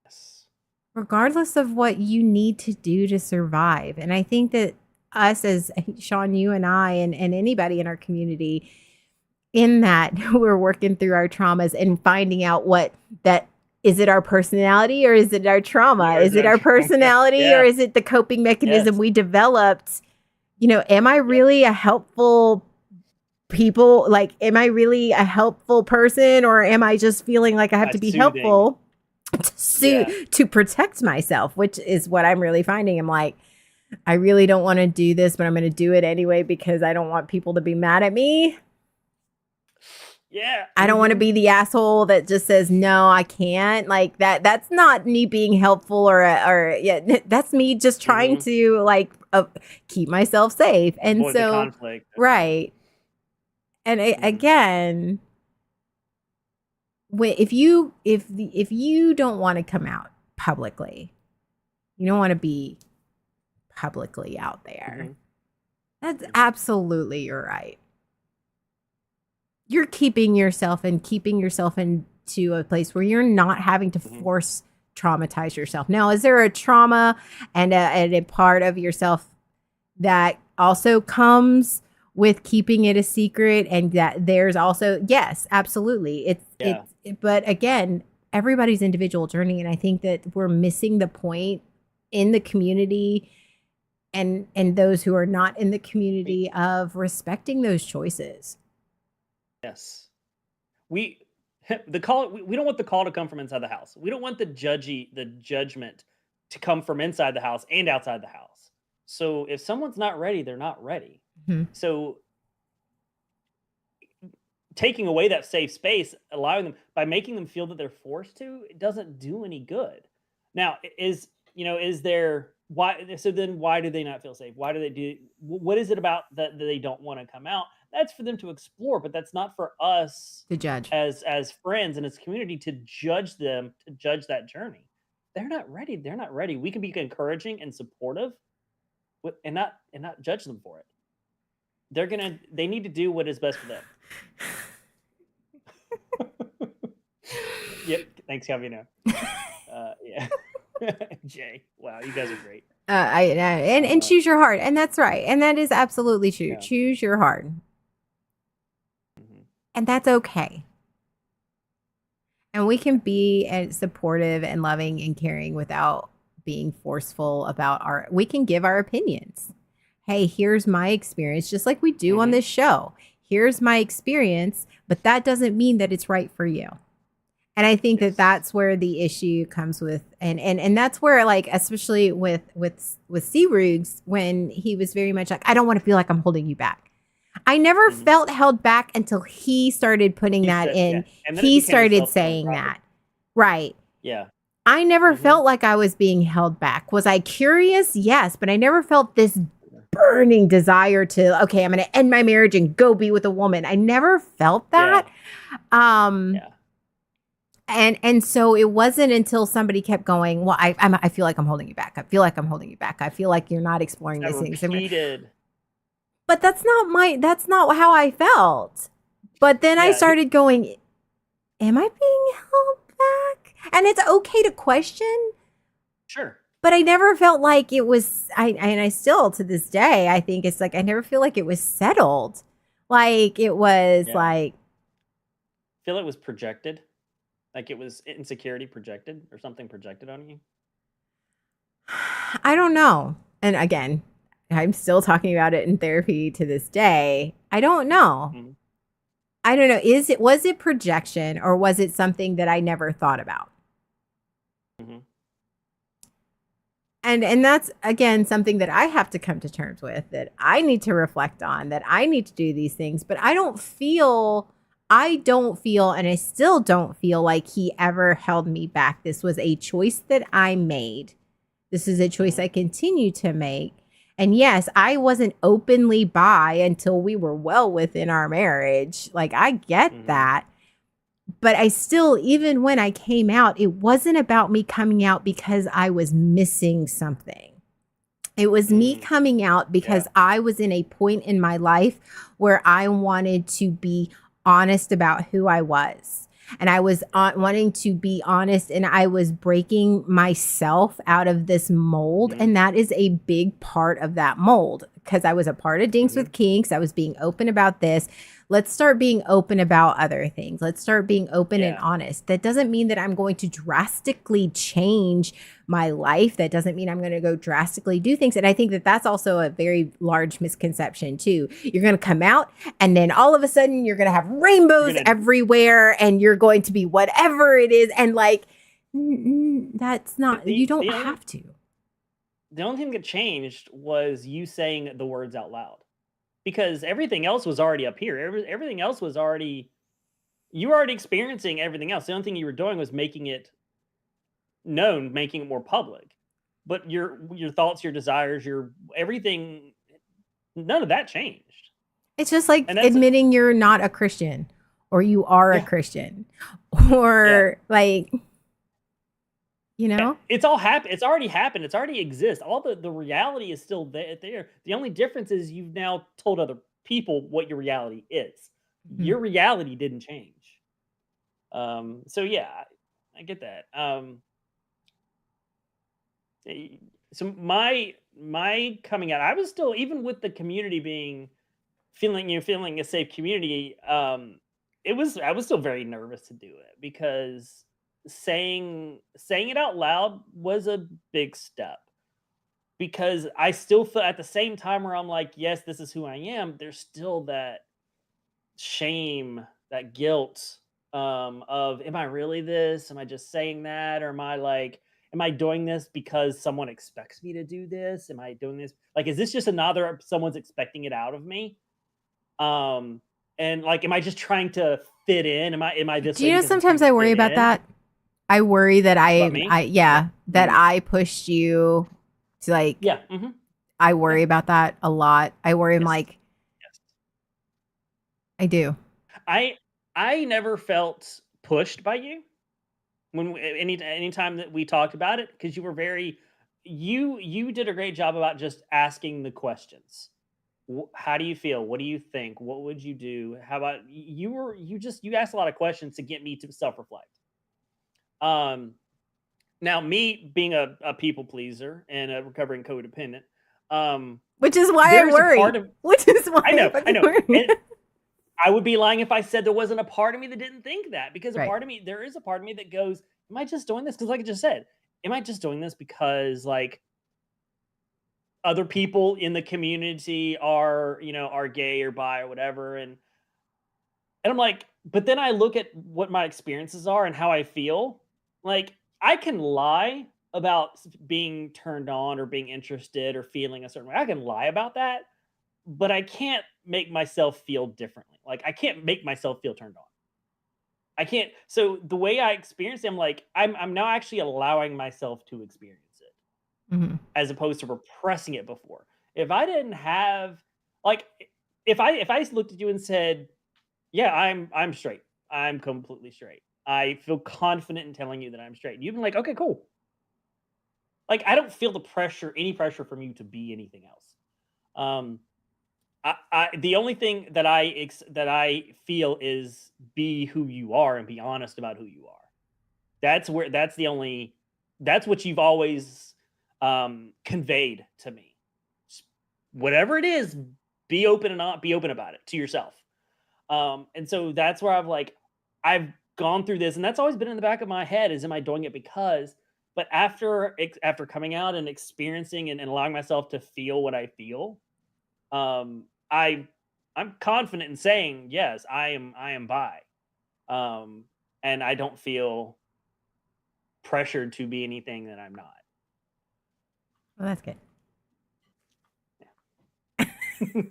Yes. Regardless of what you need to do to survive. And I think that us as Sean, you and I, and anybody in our community, in that we're working through our traumas and finding out is it our personality or is it our trauma? Is it our personality or is it the coping mechanism we developed? Am I really a helpful people? Like, am I really a helpful person, or am I just feeling like I have to be helpful to protect myself, which is what I'm really finding. I'm like, I really don't want to do this, but I'm going to do it anyway because I don't want people to be mad at me. Yeah. I don't want to be the asshole that just says, no, I can't. Like that's not me being helpful or yeah, that's me just trying to like keep myself safe. And avoid the so, conflict. right. And again, if you don't want to come out publicly, you don't want to be publicly out there. That's absolutely your right. You're keeping yourself into a place where you're not having to force traumatize yourself. Now, is there a trauma and a part of yourself that also comes with keeping it a secret, and that there's also, yes, absolutely. But again, everybody's individual journey, and I think that we're missing the point in the community and those who are not in the community of respecting those choices. Yes. We don't want the call to come from inside the house. We don't want the judgment to come from inside the house and outside the house. So if someone's not ready, they're not ready. So taking away that safe space, allowing them by making them feel that they're forced to, it doesn't do any good. Now, is there why? So then why do they not feel safe? Why do they do? What is it about that they don't want to come out? That's for them to explore, but that's not for us to judge as friends and as community to judge them, to judge that journey. They're not ready. They're not ready. We can be encouraging and supportive and not judge them for it. They need to do what is best for them. Yep. Thanks, Calvino. Yeah. Jay. Wow, you guys are great. And choose your heart. And that's right. And that is absolutely true. Yeah. Choose your heart. And that's okay. And we can be supportive and loving and caring without being forceful about we can give our opinions. Hey, here's my experience, just like we do on this show. Here's my experience, but that doesn't mean that it's right for you. And I think that that's where the issue comes with, and that's where, like, especially with C. Rugs, when he was very much like, I don't want to feel like I'm holding you back. I never felt held back until he started putting that in. Yeah. He started saying that. Right. Yeah. I never felt like I was being held back. Was I curious? Yes. But I never felt this burning desire to, okay, I'm going to end my marriage and go be with a woman. I never felt that. Yeah. And so it wasn't until somebody kept going, well, I feel like I'm holding you back. I feel like I'm holding you back. I feel like you're not exploring these things. But that's not how I felt. But then I started going, am I being held back? And it's okay to question. Sure. But I never felt like it was, and I still, to this day, I think it's like, I never feel like it was settled. Like it was like. I feel it was projected. Like it was insecurity projected or something projected on you. I don't know. And again, I'm still talking about it in therapy to this day. I don't know. I don't know. Was it projection, or was it something that I never thought about? And that's, again, something that I have to come to terms with, that I need to reflect on, that I need to do these things. But I don't feel, and I still don't feel like he ever held me back. This was a choice that I made. This is a choice I continue to make. And yes, I wasn't openly bi until we were well within our marriage. Like, I get that. But I still, even when I came out, it wasn't about me coming out because I was missing something. It was me coming out because I was in a point in my life where I wanted to be honest about who I was. And I was wanting to be honest, and I was breaking myself out of this mold. And that is a big part of that mold, because I was a part of Dinks with Kinks. I was being open about this. Let's start being open about other things. Let's start being open and honest. That doesn't mean that I'm going to drastically change my life. That doesn't mean I'm going to go drastically do things. And I think that that's also a very large misconception too. You're going to come out, and then all of a sudden you're going to have rainbows everywhere, and you're going to be whatever it is. And like, that's not, you don't have to. the only thing that changed was you saying the words out loud, because everything else was already up here. Everything else was already, you were already experiencing everything else. The only thing you were doing was making it known, making it more public. But your thoughts, your desires, your everything, none of that changed. It's just like And that's admitting you're not a Christian or you are a Yeah. Christian or like, you know? It's all happened. It's already happened. It's already exists. All the reality is still there. The only difference is you've now told other people what your reality is. Mhm. Your reality didn't change. So yeah, I get that. So my coming out, I was still, even with the community being feeling a safe community, I was still very nervous to do it, because saying it out loud was a big step, because I still feel at the same time where I'm like, yes, this is who I am, there's still that shame, that guilt, of, am I really this? Am I just saying that? Or am I doing this because someone expects me to do this? Am I doing this? Like, is this just another, someone's expecting it out of me? And like, am I just trying to fit in? Am I this Do way you know because I'm sometimes trying I to worry fit about in? that? I worry that About me? that Mhm. I pushed you to like, Yeah. Hmm. I worry about that a lot. I worry, I'm Yes. like, Yes. I do. I never felt pushed by you when anytime that we talked about it, because you were very, you did a great job about just asking the questions. How do you feel? What do you think? What would you do? How about you asked a lot of questions to get me to self reflect. Um, Now, me being a people pleaser and a recovering codependent, Which is why I there's a part worry. of, Which is why I I know, fucking worry. and I would be lying if I said there wasn't a part of me that didn't think that, because Right. there is a part of me that goes, am I just doing this? Because like I just said, am I just doing this because like other people in the community are, are gay or bi or whatever, and I'm like, but then I look at what my experiences are and how I feel. Like, I can lie about being turned on or being interested or feeling a certain way. I can lie about that, but I can't make myself feel differently. Like, I can't make myself feel turned on. I can't. So the way I experience it, I'm like, I'm now actually allowing myself to experience it, Mhm. as opposed to repressing it before. If I didn't have, like, if I looked at you and said, yeah, I'm straight. I'm completely straight. I feel confident in telling you that I'm straight. You've been like, okay, cool. Like, I don't feel any pressure from you to be anything else. Um, the only thing that that I feel is be who you are and be honest about who you are. That's what you've always conveyed to me. Whatever it is, be open and not be open about it to yourself. And so that's where I've gone through this, and that's always been in the back of my head is, am I doing it because, but after coming out and experiencing and allowing myself to feel what I feel, um, I, I'm confident in saying, yes, I am bi. And I don't feel pressured to be anything that I'm not. Well, that's good.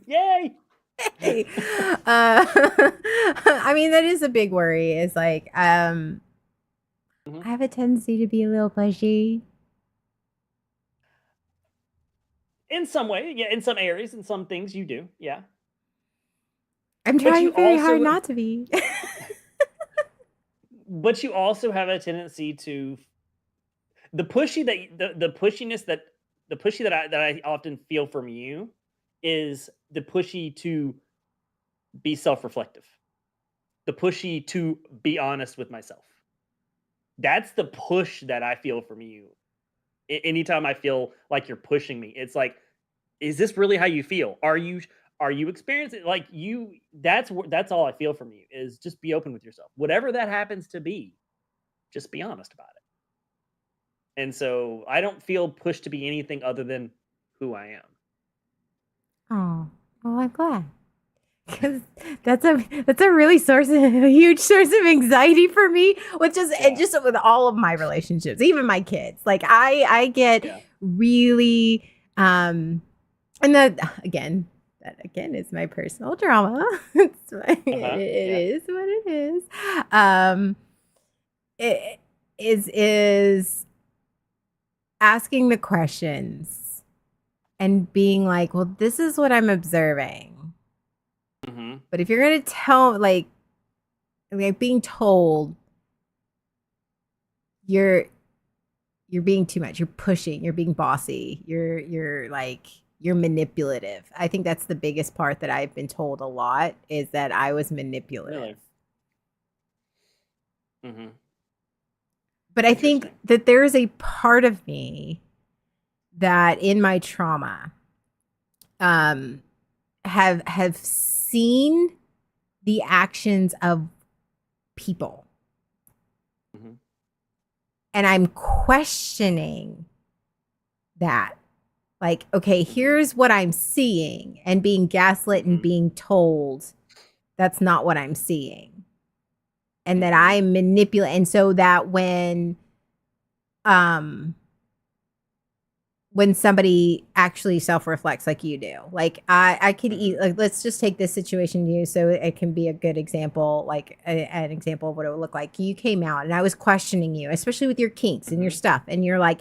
Yay. Hey. I mean, that is a big worry. Is like, Mhm. I have a tendency to be a little pushy. In some way, yeah, in some areas, in some things you do, yeah. I'm But trying you very hard also not to be. but you also have a tendency to the pushy that the pushiness that the pushy that I often feel from you is the pushy to be self-reflective. The pushy to be honest with myself. That's the push that I feel from you. Anytime I feel like you're pushing me, it's like, is this really how you feel? Are you experiencing like you? That's all I feel from you is just be open with yourself. Whatever that happens to be, just be honest about it. And so I don't feel pushed to be anything other than who I am. Oh, well, I'm glad. Because that's a really a huge source of anxiety for me with Yeah. just with all of my relationships, even my kids. Like I get Yeah. really, and that again is my personal drama. It is what it is. It is asking the questions and being like, well, this is what I'm observing. Mm-hmm. But if you're going to tell, like being told, you're being too much. You're pushing. You're being bossy. You're manipulative. I think that's the biggest part that I've been told a lot, is that I was manipulative. Really? Mm-hmm. But I think that there is a part of me that in my trauma have seen the actions of people. Mm-hmm. And I'm questioning that. Like, okay, here's what I'm seeing, and being gaslit and being told that's not what I'm seeing. And that I manipulate. And so that when somebody actually self-reflects like you do, like I could eat, like, let's just take this situation to you so it can be a good example, like an example of what it would look like. You came out and I was questioning you, especially with your kinks and your stuff. And you're like,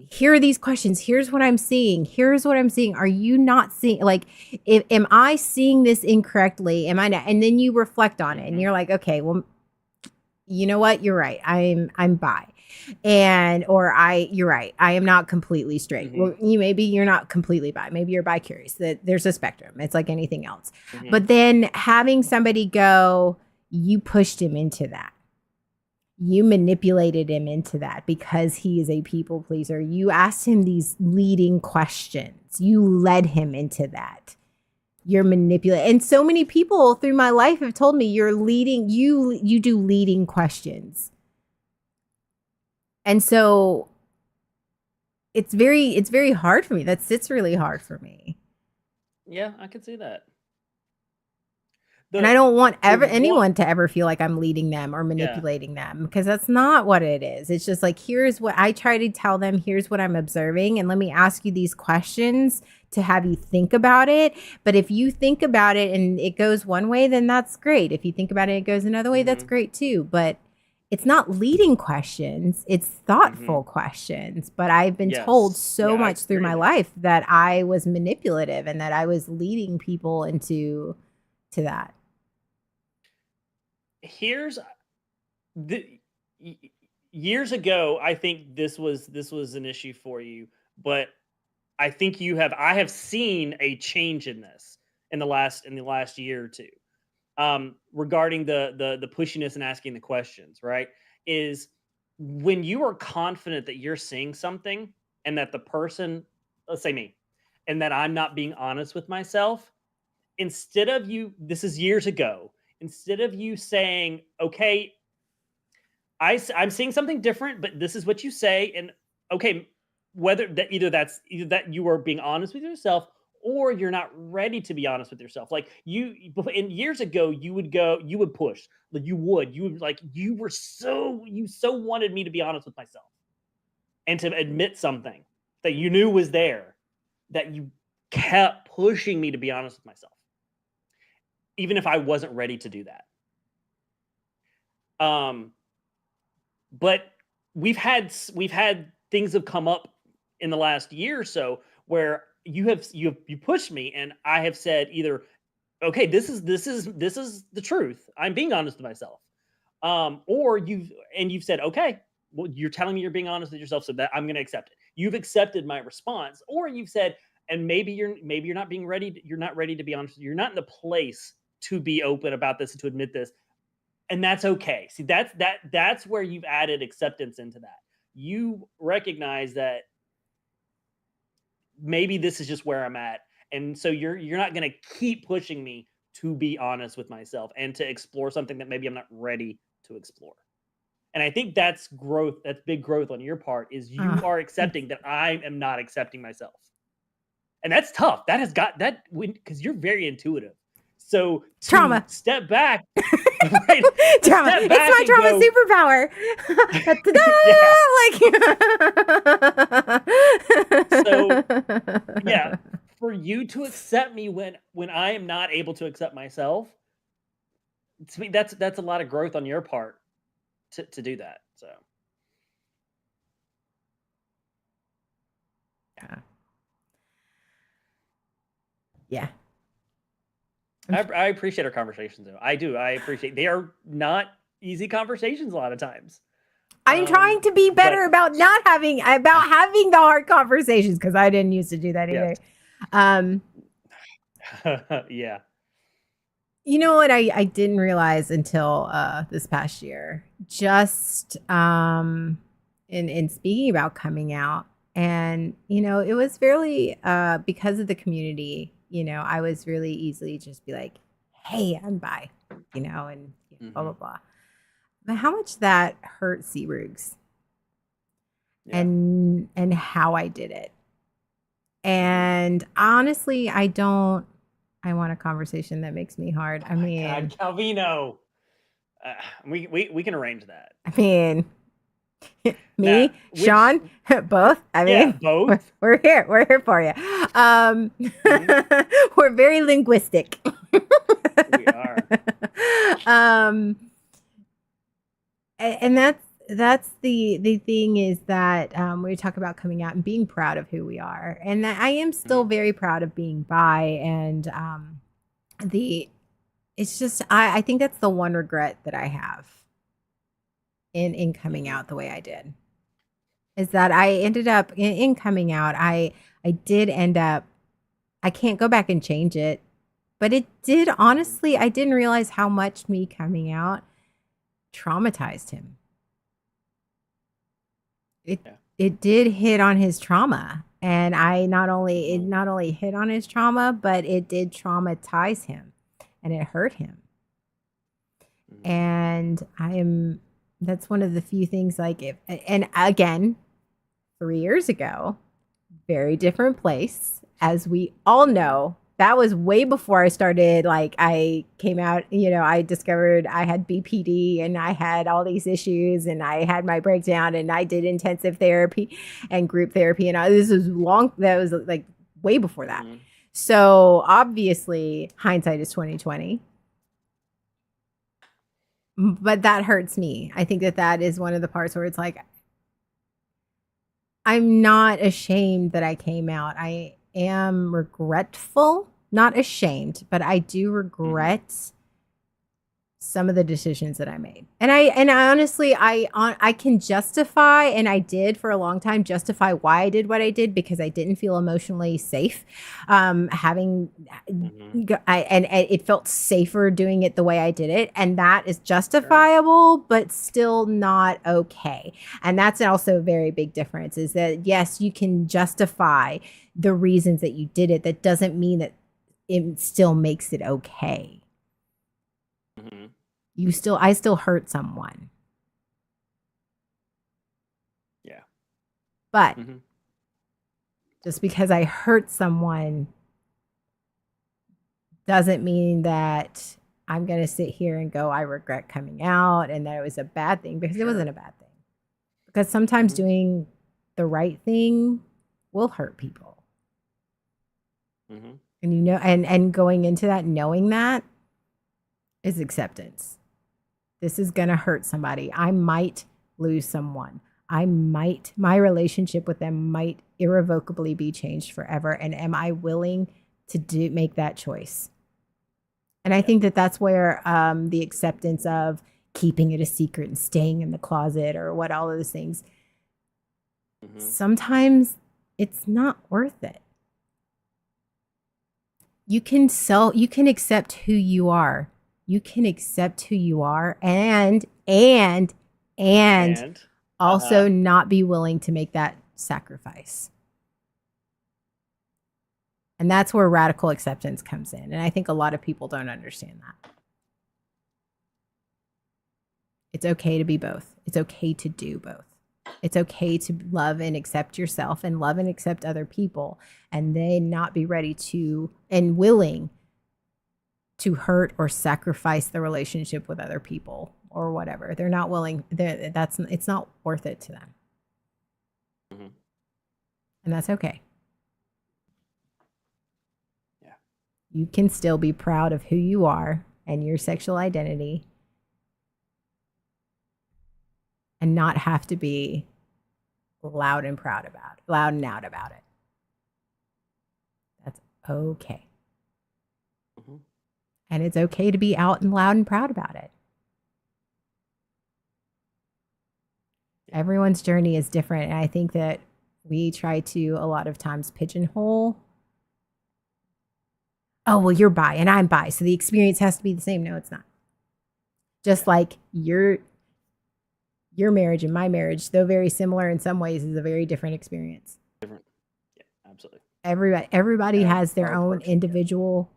here are these questions. Here's what I'm seeing. Here's what I'm seeing. Are you not seeing, like, am I seeing this incorrectly? Am I not? And then you reflect on it and you're like, okay, well, you know what? You're right. I'm bi. You're right. I am not completely straight. Well, you're not completely bi. Maybe you're bi-curious. That there's a spectrum. It's like anything else. But then having somebody go, you pushed him into that. You manipulated him into that because he is a people pleaser. You asked him these leading questions. You led him into that. You're manipulating. And so many people through my life have told me you do leading questions. And so it's very hard for me. That sits really hard for me. Yeah, I could see that. And I don't want anyone to ever feel like I'm leading them or manipulating them, because that's not what it is. It's just like, here's what I try to tell them. Here's what I'm observing. And let me ask you these questions to have you think about it. But if you think about it and it goes one way, then that's great. If you think about it, it goes another way, that's great too. But it's not leading questions. It's thoughtful questions. But I've been told so much through my life that I was manipulative and that I was leading people into that. Years ago, I think this was an issue for you, but I think I have seen a change in this in the last year or two. Regarding the pushiness and asking the questions, right? Is when you are confident that you're seeing something and that the person, let's say me, and that I'm not being honest with myself, instead of this is years ago, instead of you saying, okay, I'm seeing something different, but this is what you say. And okay, either that you are being honest with yourself, or you're not ready to be honest with yourself. Like years ago, you would push, like you so wanted me to be honest with myself and to admit something that you knew was there, that you kept pushing me to be honest with myself, even if I wasn't ready to do that. But we've had things have come up in the last year or so where you pushed me, and I have said either, okay, this is the truth. I'm being honest with myself. Or you've said, okay, well, you're telling me you're being honest with yourself, so that I'm going to accept it. You've accepted my response, or you've said, and maybe you're not being ready. You're not ready to be honest. You're not in the place to be open about this and to admit this. And that's okay. See, that's where you've added acceptance into that. You recognize that maybe this is just where I'm at. And so you're not going to keep pushing me to be honest with myself and to explore something that maybe I'm not ready to explore. And I think that's growth. That's big growth on your part, is you are accepting that I am not accepting myself. And that's tough. That has got that, because you're very intuitive. So trauma. Step back. Right? Trauma. Step It's back my trauma superpower. you to accept me when I am not able to accept myself. To me, that's a lot of growth on your part to do that. So Yeah. Yeah. I appreciate our conversations though. I do. I appreciate they are not easy conversations a lot of times. I'm trying to be better but about having the hard conversations because I didn't used to do that either. yes. Yeah. You know what I didn't realize until this past year, just in speaking about coming out, and it was fairly because of the community, I was really easily just be like, hey, I'm bi, and blah blah blah. But how much that hurt Searugs Yeah. and how I did it. And honestly, I want a conversation that makes me hard. I mean, God, Calvino. We can arrange that. I mean, me, Sean, both. I mean, Yeah, both. We're here. We're here for you. We're very linguistic. We are. And that's the thing is that when we talk about coming out and being proud of who we are, and that I am still very proud of being bi, and it's just I think that's the one regret that I have in coming out the way I did, is that I ended up in coming out. I did end up, I can't go back and change it, but it did, honestly, I didn't realize how much me coming out traumatized him. It did hit on his trauma, and it not only hit on his trauma, but it did traumatize him, and it hurt him. And that's one of the few things, and again, 3 years ago, very different place, as we all know. That was way before I started, I came out, I discovered I had BPD, and I had all these issues, and I had my breakdown, and I did intensive therapy and group therapy. And that was way before that. So obviously hindsight is 2020, but that hurts me. I think that is one of the parts where it's like, I'm not ashamed that I came out. I am regretful, not ashamed, but I do regret some of the decisions that I made. And I honestly, I can justify, and I did for a long time, justify why I did what I did, because I didn't feel emotionally safe and it felt safer doing it the way I did it. And that is justifiable, but still not okay. And that's also a very big difference, is that yes, you can justify the reasons that you did it. That doesn't mean that it still makes it okay. I still hurt someone. Yeah. But just because I hurt someone doesn't mean that I'm going to sit here and go, I regret coming out and that it was a bad thing, because it wasn't a bad thing. Because sometimes doing the right thing will hurt people. And and going into that, knowing that, is acceptance. This is going to hurt somebody. I might lose someone. My relationship with them might irrevocably be changed forever. And am I willing to make that choice? And I think that that's where the acceptance of keeping it a secret and staying in the closet, or what, all of those things, sometimes it's not worth it. You can accept who you are. You can accept who you are, and also not be willing to make that sacrifice. And that's where radical acceptance comes in. And I think a lot of people don't understand that. It's okay to be both. It's okay to do both. It's okay to love and accept yourself, and love and accept other people, and then not be ready to and willing to hurt or sacrifice the relationship with other people or whatever. They're not willing. It's not worth it to them. And that's okay. you can still be proud of who you are and your sexual identity and not have to be loud and out about it. That's okay. Mhm. And it's okay to be out and loud and proud about it. Yeah. Everyone's journey is different. And I think that we try to a lot of times pigeonhole. Oh, well, you're bi and I'm bi, so the experience has to be the same. No, it's not. Just like your marriage and my marriage, though very similar in some ways, is a very different experience. Different. Yeah, absolutely. Everybody Yeah, has their our own person, yeah. individual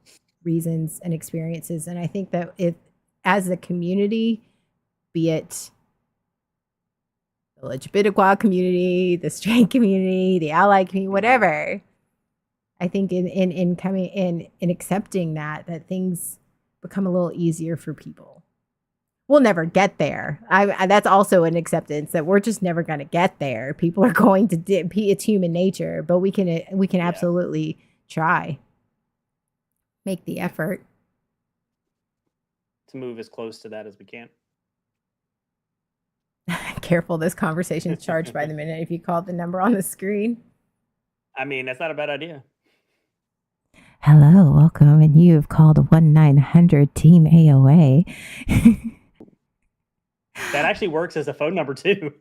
reasons and experiences. And I think that as a community, be it the LGBTQ community, the straight community, the ally community, whatever, I think in coming in accepting that things become a little easier for people. We'll never get there. That's also an acceptance that we're just never going to get there. People are going to it's human nature, but we can absolutely try, make the effort To move as close to that as we can. Careful, this conversation is charged by the minute if you call the number on the screen. I mean, that's not a bad idea. Hello, welcome, and you have called 1-900 Team AOA. That actually works as a phone number too.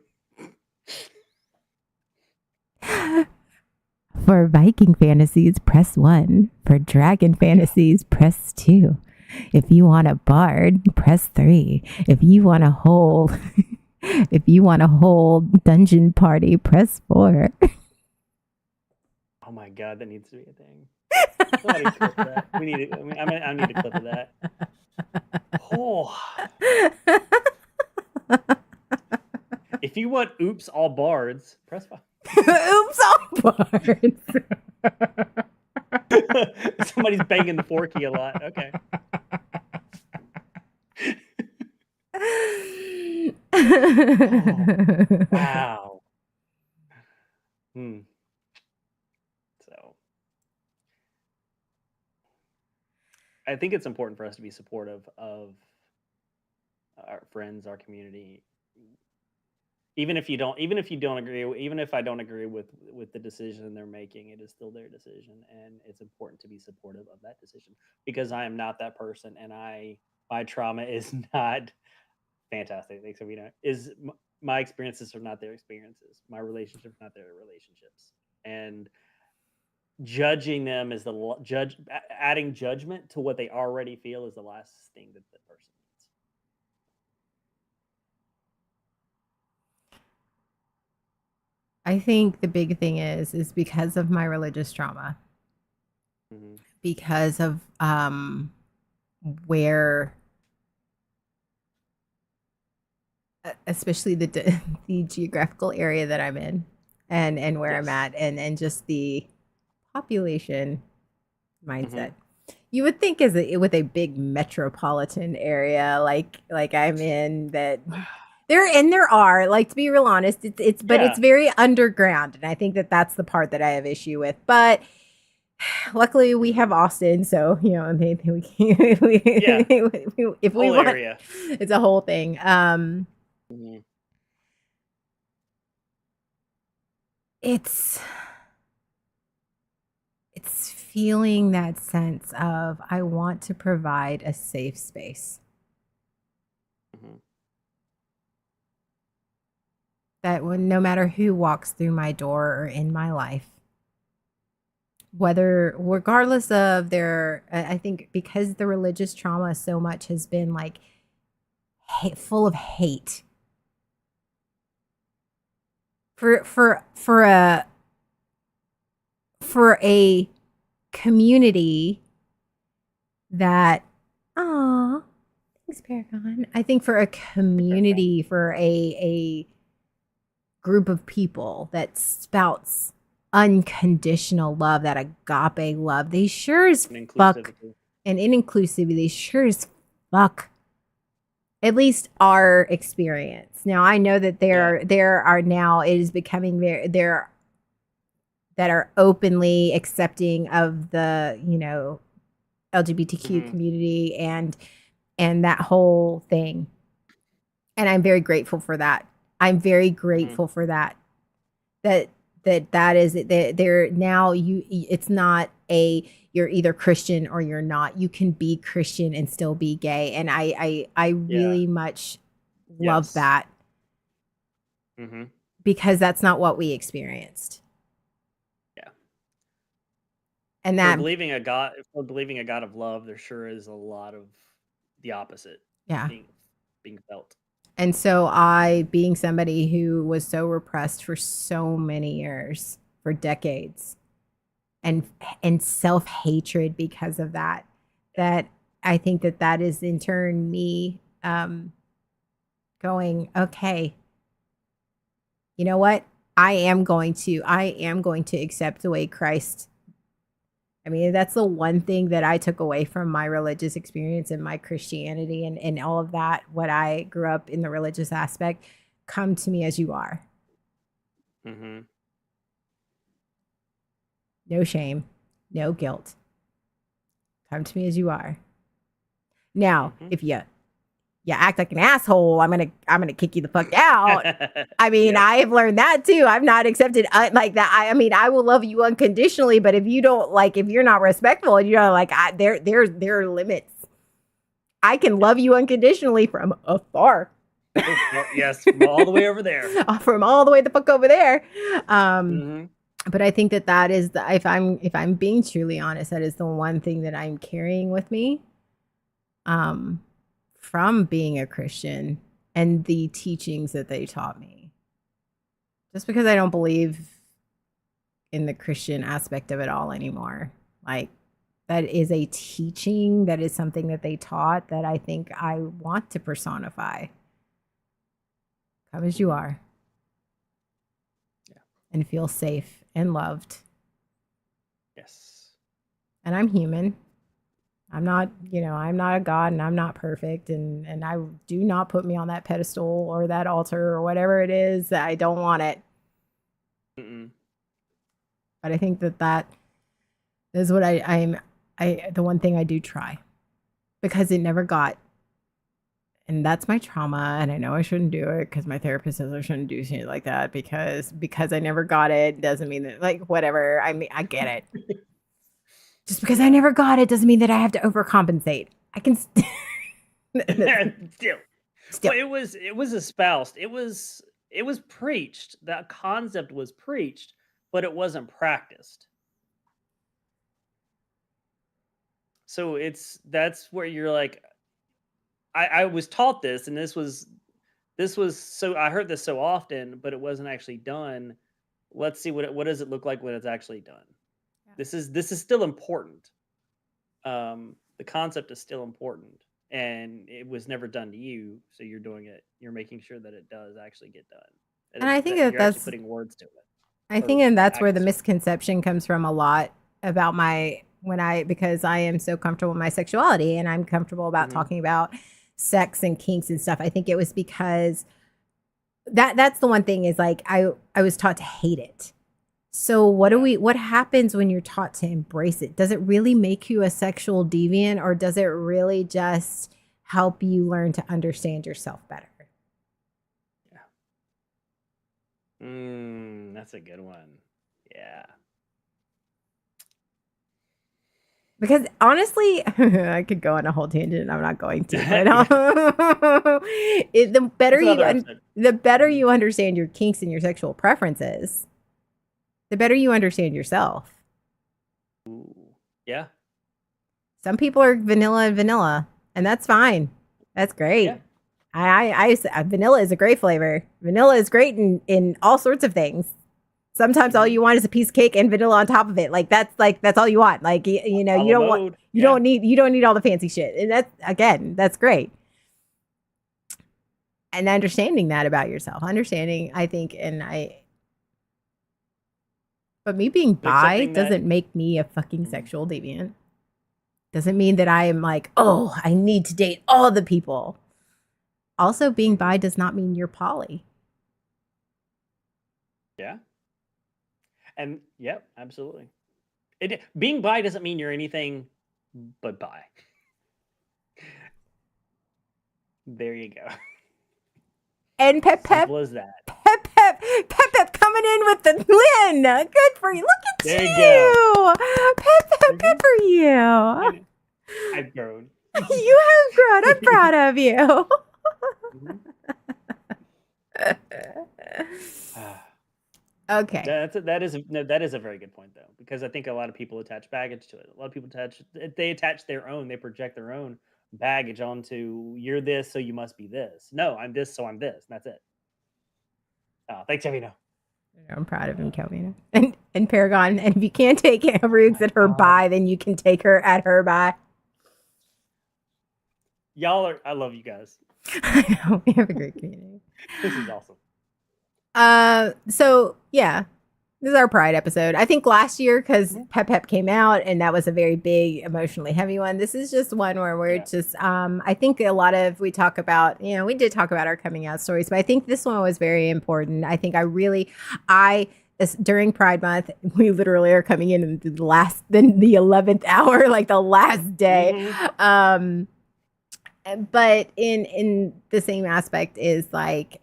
For Viking fantasies, press 1. For dragon fantasies, press 2. If you want a bard, press 3. If you want a whole dungeon party, press 4. Oh my god, that needs to be a thing. Somebody clip that. I need a clip of that. Oh. If you want oops all bards, press 5. Oops, all bards. Somebody's banging the 4 key a lot. Okay. Oh, wow. So I think it's important for us to be supportive of our friends, our community. Even if I don't agree with the decision they're making, it is still their decision, and it's important to be supportive of that decision because I am not that person, and my trauma is not fantastic. My experiences are not their experiences. My relationships are not their relationships, and judging them is adding judgment to what they already feel is the last thing that the person needs. I think the big thing is because of my religious trauma, because of where, especially the geographical area that I'm in, and where I'm at, and just the population mindset. You would think with a big metropolitan area like I'm in, that there are, like, to be real honest, it's very underground, and I think that's the part that I have issue with. But luckily we have Austin, so if we want area. It's a whole thing. It's feeling that sense of I want to provide a safe space. That no matter who walks through my door or in my life, regardless of I think because the religious trauma so much has been like full of hate for a community that, thanks, Paragon. I think for a community, for a group of people that spouts unconditional love, that agape love, they sure as fuck, and in inclusivity, they sure as fuck, at least our experience. Now, I know that there are now, it is becoming there that are openly accepting of the, LGBTQ Mhm. community and that whole thing. And I'm very grateful for that. I'm very Mhm. grateful for that. That is that there now it's not a you're either Christian or you're not. You can be Christian and still be gay. And I Yeah. really much love Yes. that Mhm. because that's not what we experienced. Yeah. And For that believing a God of love, there sure is a lot of the opposite yeah. being felt. And so I, being somebody who was so repressed for so many years, for decades, and self-hatred because of that, that I think that is in turn me going, okay, you know what? I am going to accept the way Christ. I mean, that's the one thing that I took away from my religious experience and my Christianity and all of that. What I grew up in the religious aspect, come to me as you are. Mhm. No shame, no guilt. Come to me as you are. Now, Mhm. if you act like an asshole, I'm gonna kick you the fuck out. I mean, Yep. I've learned that too. I've not accepted like that. I mean, I will love you unconditionally, but if you don't like, if you're not respectful, you know, like there are limits. I can love you unconditionally from afar. Well, yes, from all the way over there. From all the way the fuck over there. Mhm. But I think that is the if I'm being truly honest, that is the one thing that I'm carrying with me um from being a Christian and the teachings that they taught me. Just because I don't believe in the Christian aspect of it all anymore. Like that is a teaching, that is something that they taught that I think I want to personify. Come as you are. Yeah. And feel safe and loved. Yes. And I'm human. I'm not, I'm not a god and I'm not perfect and I do not put me on that pedestal or that altar or whatever it is. I don't want it. Mm-mm. But I think that is what the one thing I do try because it never got, and that's my trauma. And I know I shouldn't do it because my therapist says I shouldn't do shit like that because I never got it doesn't mean that like whatever. I mean, I get it. Just because I never got it doesn't mean that I have to overcompensate. I can Still. still. Well, it was espoused. It was preached. That concept was preached, but it wasn't practiced. So that's where you're like, I was taught this, and this was so I heard this so often, but it wasn't actually done. Let's see what does it look like when it's actually done. This is still important. The concept is still important, and it was never done to you, so you're doing it. You're making sure that it does actually get done. And I think That you're actually that's putting words to it I or think and that's where the actions to it. misconception comes from a lot about my when I because I am so comfortable with my sexuality and I'm comfortable about Mhm. talking about sex and kinks and stuff. I think it was because that's the one thing is like I was taught to hate it. So Yeah. what happens when you're taught to embrace it? Does it really make you a sexual deviant or does it really just help you learn to understand yourself better? That's a good one. Yeah. Because honestly, I could go on a whole tangent. And I'm not going to, but Yeah. That's another episode. the better Mhm. you understand your kinks and your sexual preferences, the better you understand yourself. Ooh. Yeah. Some people are vanilla and vanilla, and that's fine. That's Yeah. great. Vanilla is a great flavor. Vanilla is great in all sorts of things. Sometimes all Mhm. you want is a piece of cake and vanilla on top of it. Like that's all you want. Like you know, Follow mode. Yeah. you don't need all the fancy shit. And that's great. And understanding that about yourself. Understanding, I think, but me being bi Accepting that. doesn't make me a fucking Mhm. sexual deviant. Doesn't mean that I am like, oh, I need to date all the people. Also, being bi does not mean you're poly. Yeah. And yep, absolutely. Being bi doesn't mean you're anything but bye. There you go. And Pep Simple as that. Pep coming in with the win. Good for you. Look at There you. you Pep, good for you. I've grown. You have grown. I'm proud of you. Okay. That is a very good point though, because I think a lot of people attach baggage to it. A lot of people attach their own, they project their own baggage onto you're this, so you must be this. No, I'm this, so I'm this. And that's it. Thanks, Evino. I'm proud of him, Kelvin. And Paragon. And if you can't take Roogs at her bye, then you can take her at her bye. I love you guys. I know. We have a great community. This is awesome. So yeah, this is our Pride episode. I think last year, because Pep came out and that was a very big, emotionally heavy one. This is just one where we're just, I think we talk about, we did talk about our coming out stories, but I think this one was very important. I think during Pride Month, we literally are coming in the 11th hour, like the last day. But in the same aspect is like,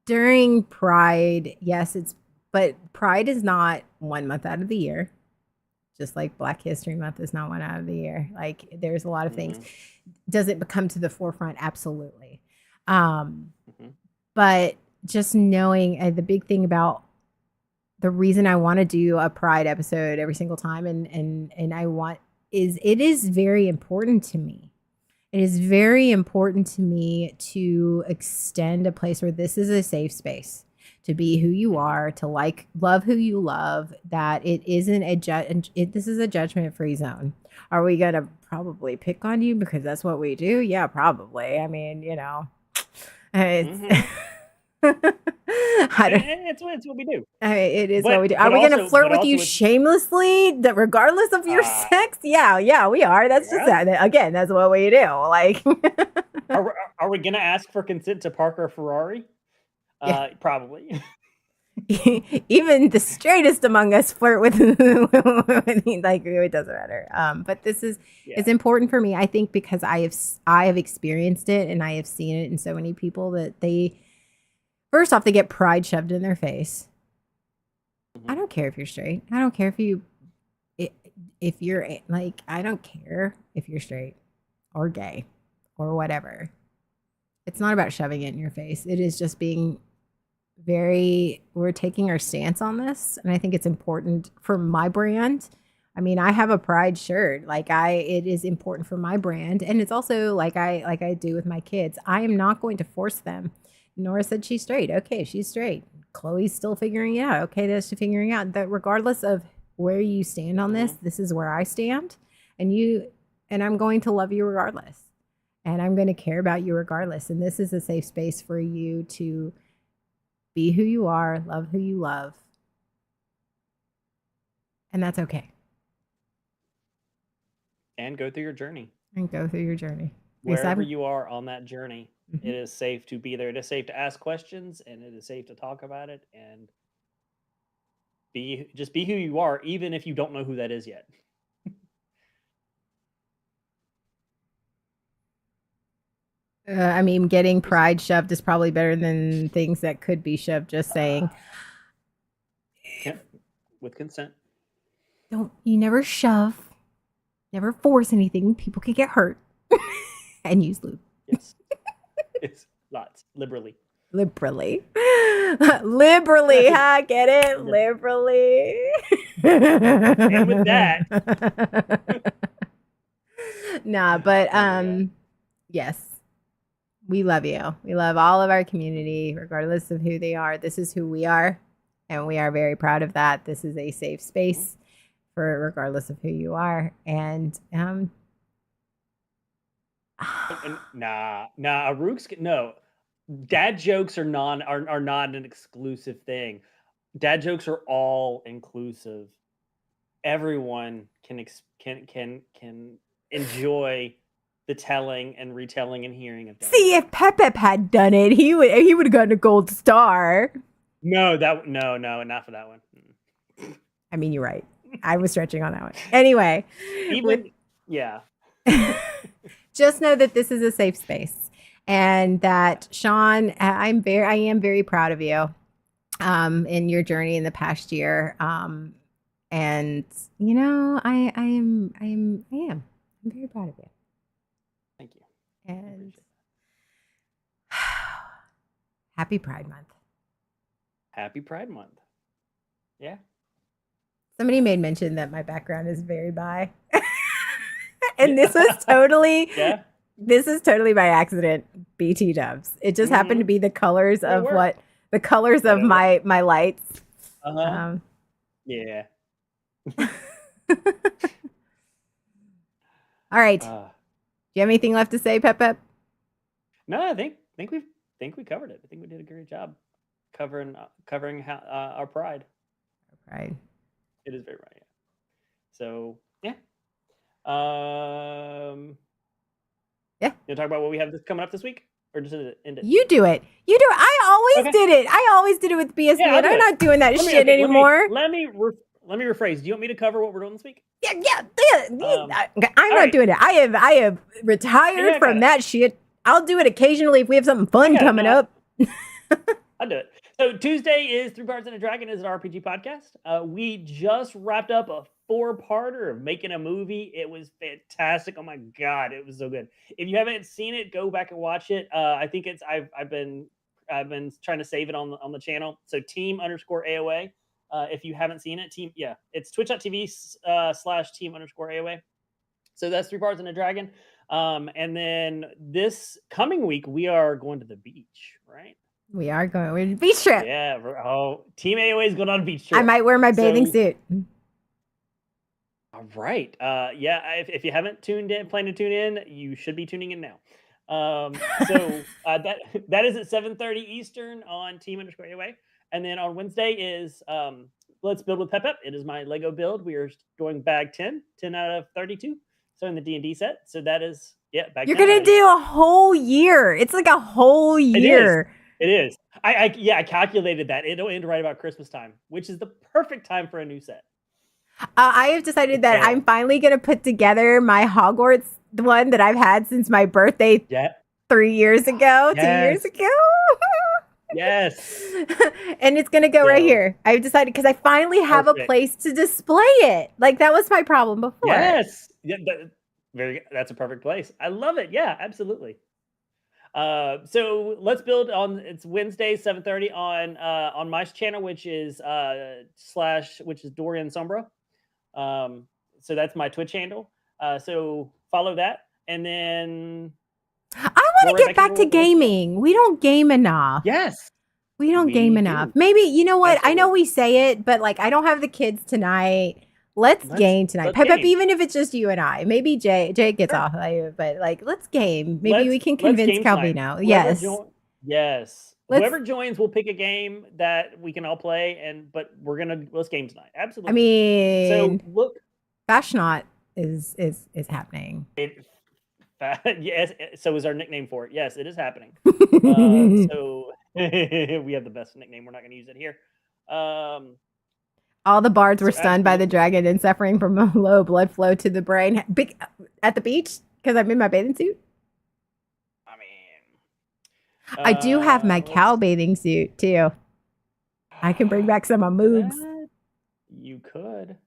during Pride, yes, but Pride is not 1 month out of the year. Just like Black History Month is not one out of the year. Like there's a lot of things. Does it come to the forefront? Absolutely. But just knowing the big thing about the reason I want to do a Pride episode every single time and it is very important to me. It is very important to me to extend a place where this is a safe space to be who you are, to love who you love, that it isn't this is a judgment-free zone. Are we going to probably pick on you because that's what we do? Yeah, probably. I mean, it's It's what we do. I mean, it is what we do. Are we going to flirt with you shamelessly, regardless of your sex? Yeah, we are. That's just that. Again, that's what we do. Like, are we going to ask for consent to park our Ferrari? Yeah. Probably. Even the straightest among us flirt with like it doesn't matter. But this is it's important for me, I think, because I have experienced it and I have seen it in so many people that first off, they get pride shoved in their face. I don't care if you're straight. I don't care if you're like, I don't care if you're straight or gay or whatever. It's not about shoving it in your face. It is just being we're taking our stance on this. And I think it's important for my brand. I mean, I have a Pride shirt. Like it is important for my brand. And it's also like I do with my kids. I am not going to force them. Nora said she's straight. Okay, she's straight. Chloe's still figuring it out. Okay, that's figuring out that regardless of where you stand on this is where I stand. And I'm going to love you regardless. And I'm going to care about you regardless. And this is a safe space for you to be who you are, love who you love. And that's okay. And go through your journey. Wherever you are on that journey. It is safe to be there. It is safe to ask questions, and it is safe to talk about it, and just be who you are, even if you don't know who that is yet. I mean, getting pride shoved is probably better than things that could be shoved. Just saying. With consent. You never shove, never force anything. People can get hurt, and use lube. Yes. It's lots. Liberally. Huh? Get it? Liberally. And with that. Nah, but yes. We love you. We love all of our community, regardless of who they are. This is who we are, and we are very proud of that. This is a safe space for regardless of who you are. And Rooks, no. Dad jokes are not an exclusive thing. Dad jokes are all inclusive. Everyone can enjoy the telling and retelling and hearing of them. See, if Pep had done it, he would have gotten a gold star. No, not for that one. I mean, you're right. I was stretching on that one. Anyway, Even yeah. just know that this is a safe space, and that Sean, I am very proud of you, in your journey in the past year. And I'm very proud of you. Thank you. And happy Pride Month. Happy Pride Month. Yeah. Somebody made mention that my background is very bi. And this was totally Yeah. this is totally by accident, BT dubs. It just happened to be the colors It of worked. the colors of my lights. Uh-huh. Yeah. All right. Do you have anything left to say, Pep? No, I think we covered it. I think we did a great job covering how, our pride. Right. It is very right. Yeah. So yeah. Yeah. You talk about what we have coming up this week, or just end it? You do it. I always Okay. did it. I always did it with BSB, Yeah, I'll and do I'm it. not doing that Let me- shit okay, anymore. Let me rephrase. Do you want me to cover what we're doing this week? Yeah. I'm all not right. doing it. I have retired Yeah, I got from it. that shit. I'll do it occasionally if we have something fun got it. coming No, up. I'll do it. So Tuesday is Three Bards and a Dragon is an RPG podcast. We just wrapped up a 4-parter of making a movie. It was fantastic. Oh my god, it was so good. If you haven't seen it, go back and watch it. I think it's I've been trying to save it on the channel. So team_AOA. If you haven't seen it, it's twitch.tv/team_AOA. So that's Three Bards and a Dragon. And then this coming week we are going to the beach, right? We are going. We're on a beach trip. Yeah. Team AOA is going on a beach trip. I might wear my bathing suit. All right. Yeah. If you haven't plan to tune in, you should be tuning in now. So that is at 7:30 Eastern on Team_AOA. And then on Wednesday is Let's Build with Pep. It is my Lego build. We are going bag 10 out of 32. So in the D&D set. So that is bag You're 10 gonna already. do a whole year. It's like a whole year. It is. I calculated that it'll end right about Christmas time, which is the perfect time for a new set. I have decided that Yeah. I'm finally gonna put together my Hogwarts, the one that I've had since my birthday Yeah. 3 years ago, 2 years Yes. ago. Yes. And it's gonna go right So- here. I've decided because I finally have Perfect. a place to display it. Like that was my problem before. Yes. Yeah, that's a perfect place. I love it. Yeah, absolutely. So let's build on. It's Wednesday 7:30 on my channel, which is Dorian Sombra. So that's my Twitch handle. So follow that, and then I want to get back to gaming. We don't game enough. yes, We don't we game do. enough. Maybe, you know what? I know Absolutely. we say it, but like I don't have the kids tonight. Let's game tonight. let's Pep, game. even if it's just you and I. Maybe Jay gets Sure. off, but like let's game. Maybe we can Let's convince game tonight. Calvino. Whoever Yes. Yes. Let's- Whoever joins will pick a game that we can all play, but let's game tonight. Absolutely. I mean, so look, Fashnaut is happening. yes. So is our nickname for it. Yes, it is happening. So we have the best nickname. We're not going to use it here. All the bards were So stunned by the dragon and suffering from a low blood flow to the brain. At the beach because I'm in my bathing suit. I mean, I do have my cow bathing suit too. I can bring back some of my moves. You could.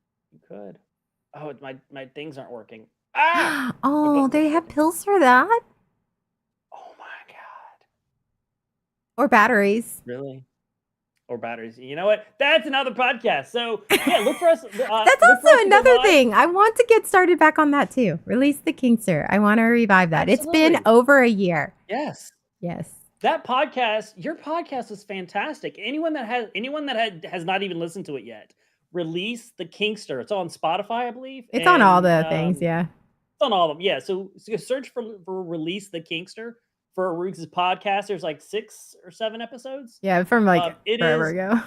Oh, my things aren't working. Ah! Oh, they have pills for that? Oh my god. Or batteries. Really? Or batteries. You know what? That's another podcast. So yeah, look for us. That's look for us also to go another live. thing. I want to get started back on that too. Release the Kingster. I want to revive that. It's been Absolutely. over a year. Yes. Yes. That podcast, your podcast is fantastic. Anyone that has not even listened to it yet, release the Kingster. It's on Spotify, I believe. It's on all and, the things, yeah. It's on all of them. Yeah. So search for Release the Kingster for Rooks' podcast. There's like 6 or 7 episodes. Yeah, from like it forever is ago.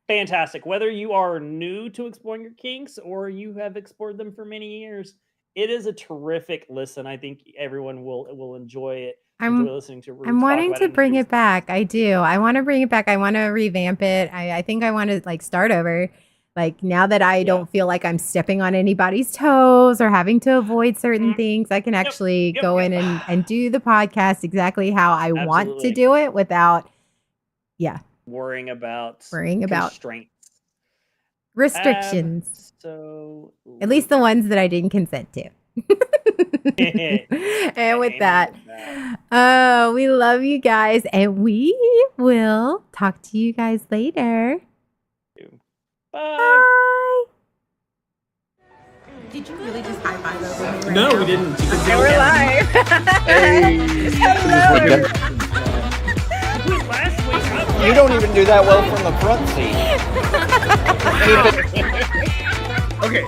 Fantastic. Whether you are new to exploring your kinks or you have explored them for many years, it is a terrific listen. I think everyone will enjoy it. Enjoy listening to Roots I'm talk wanting about to it. bring it back. I do. I want to bring it back. I want to revamp it. I think I want to like start over. Like now that I don't feel like I'm stepping on anybody's toes or having to avoid certain things, I can actually go in and do the podcast exactly how I want to Absolutely. do it without, worrying about constraints. restrictions. So At least the ones that I didn't consent to. And with that, we love you guys, and we will talk to you guys later. Bye. Bye. Did you really just high five over me? No, we didn't. And we're live. Hello. You don't even do that well from the front seat. Okay.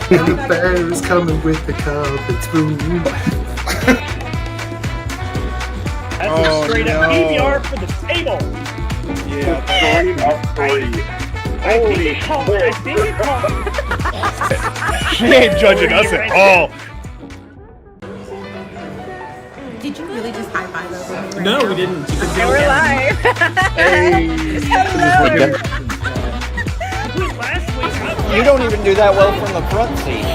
The bear is coming with the carpet spoon. That's a straight up PBR for the table. Yeah. I think it called. She ain't judging us at all. Did you really just high five over me? No, we didn't. And we're live. Hello. You don't even do that well from the front seat.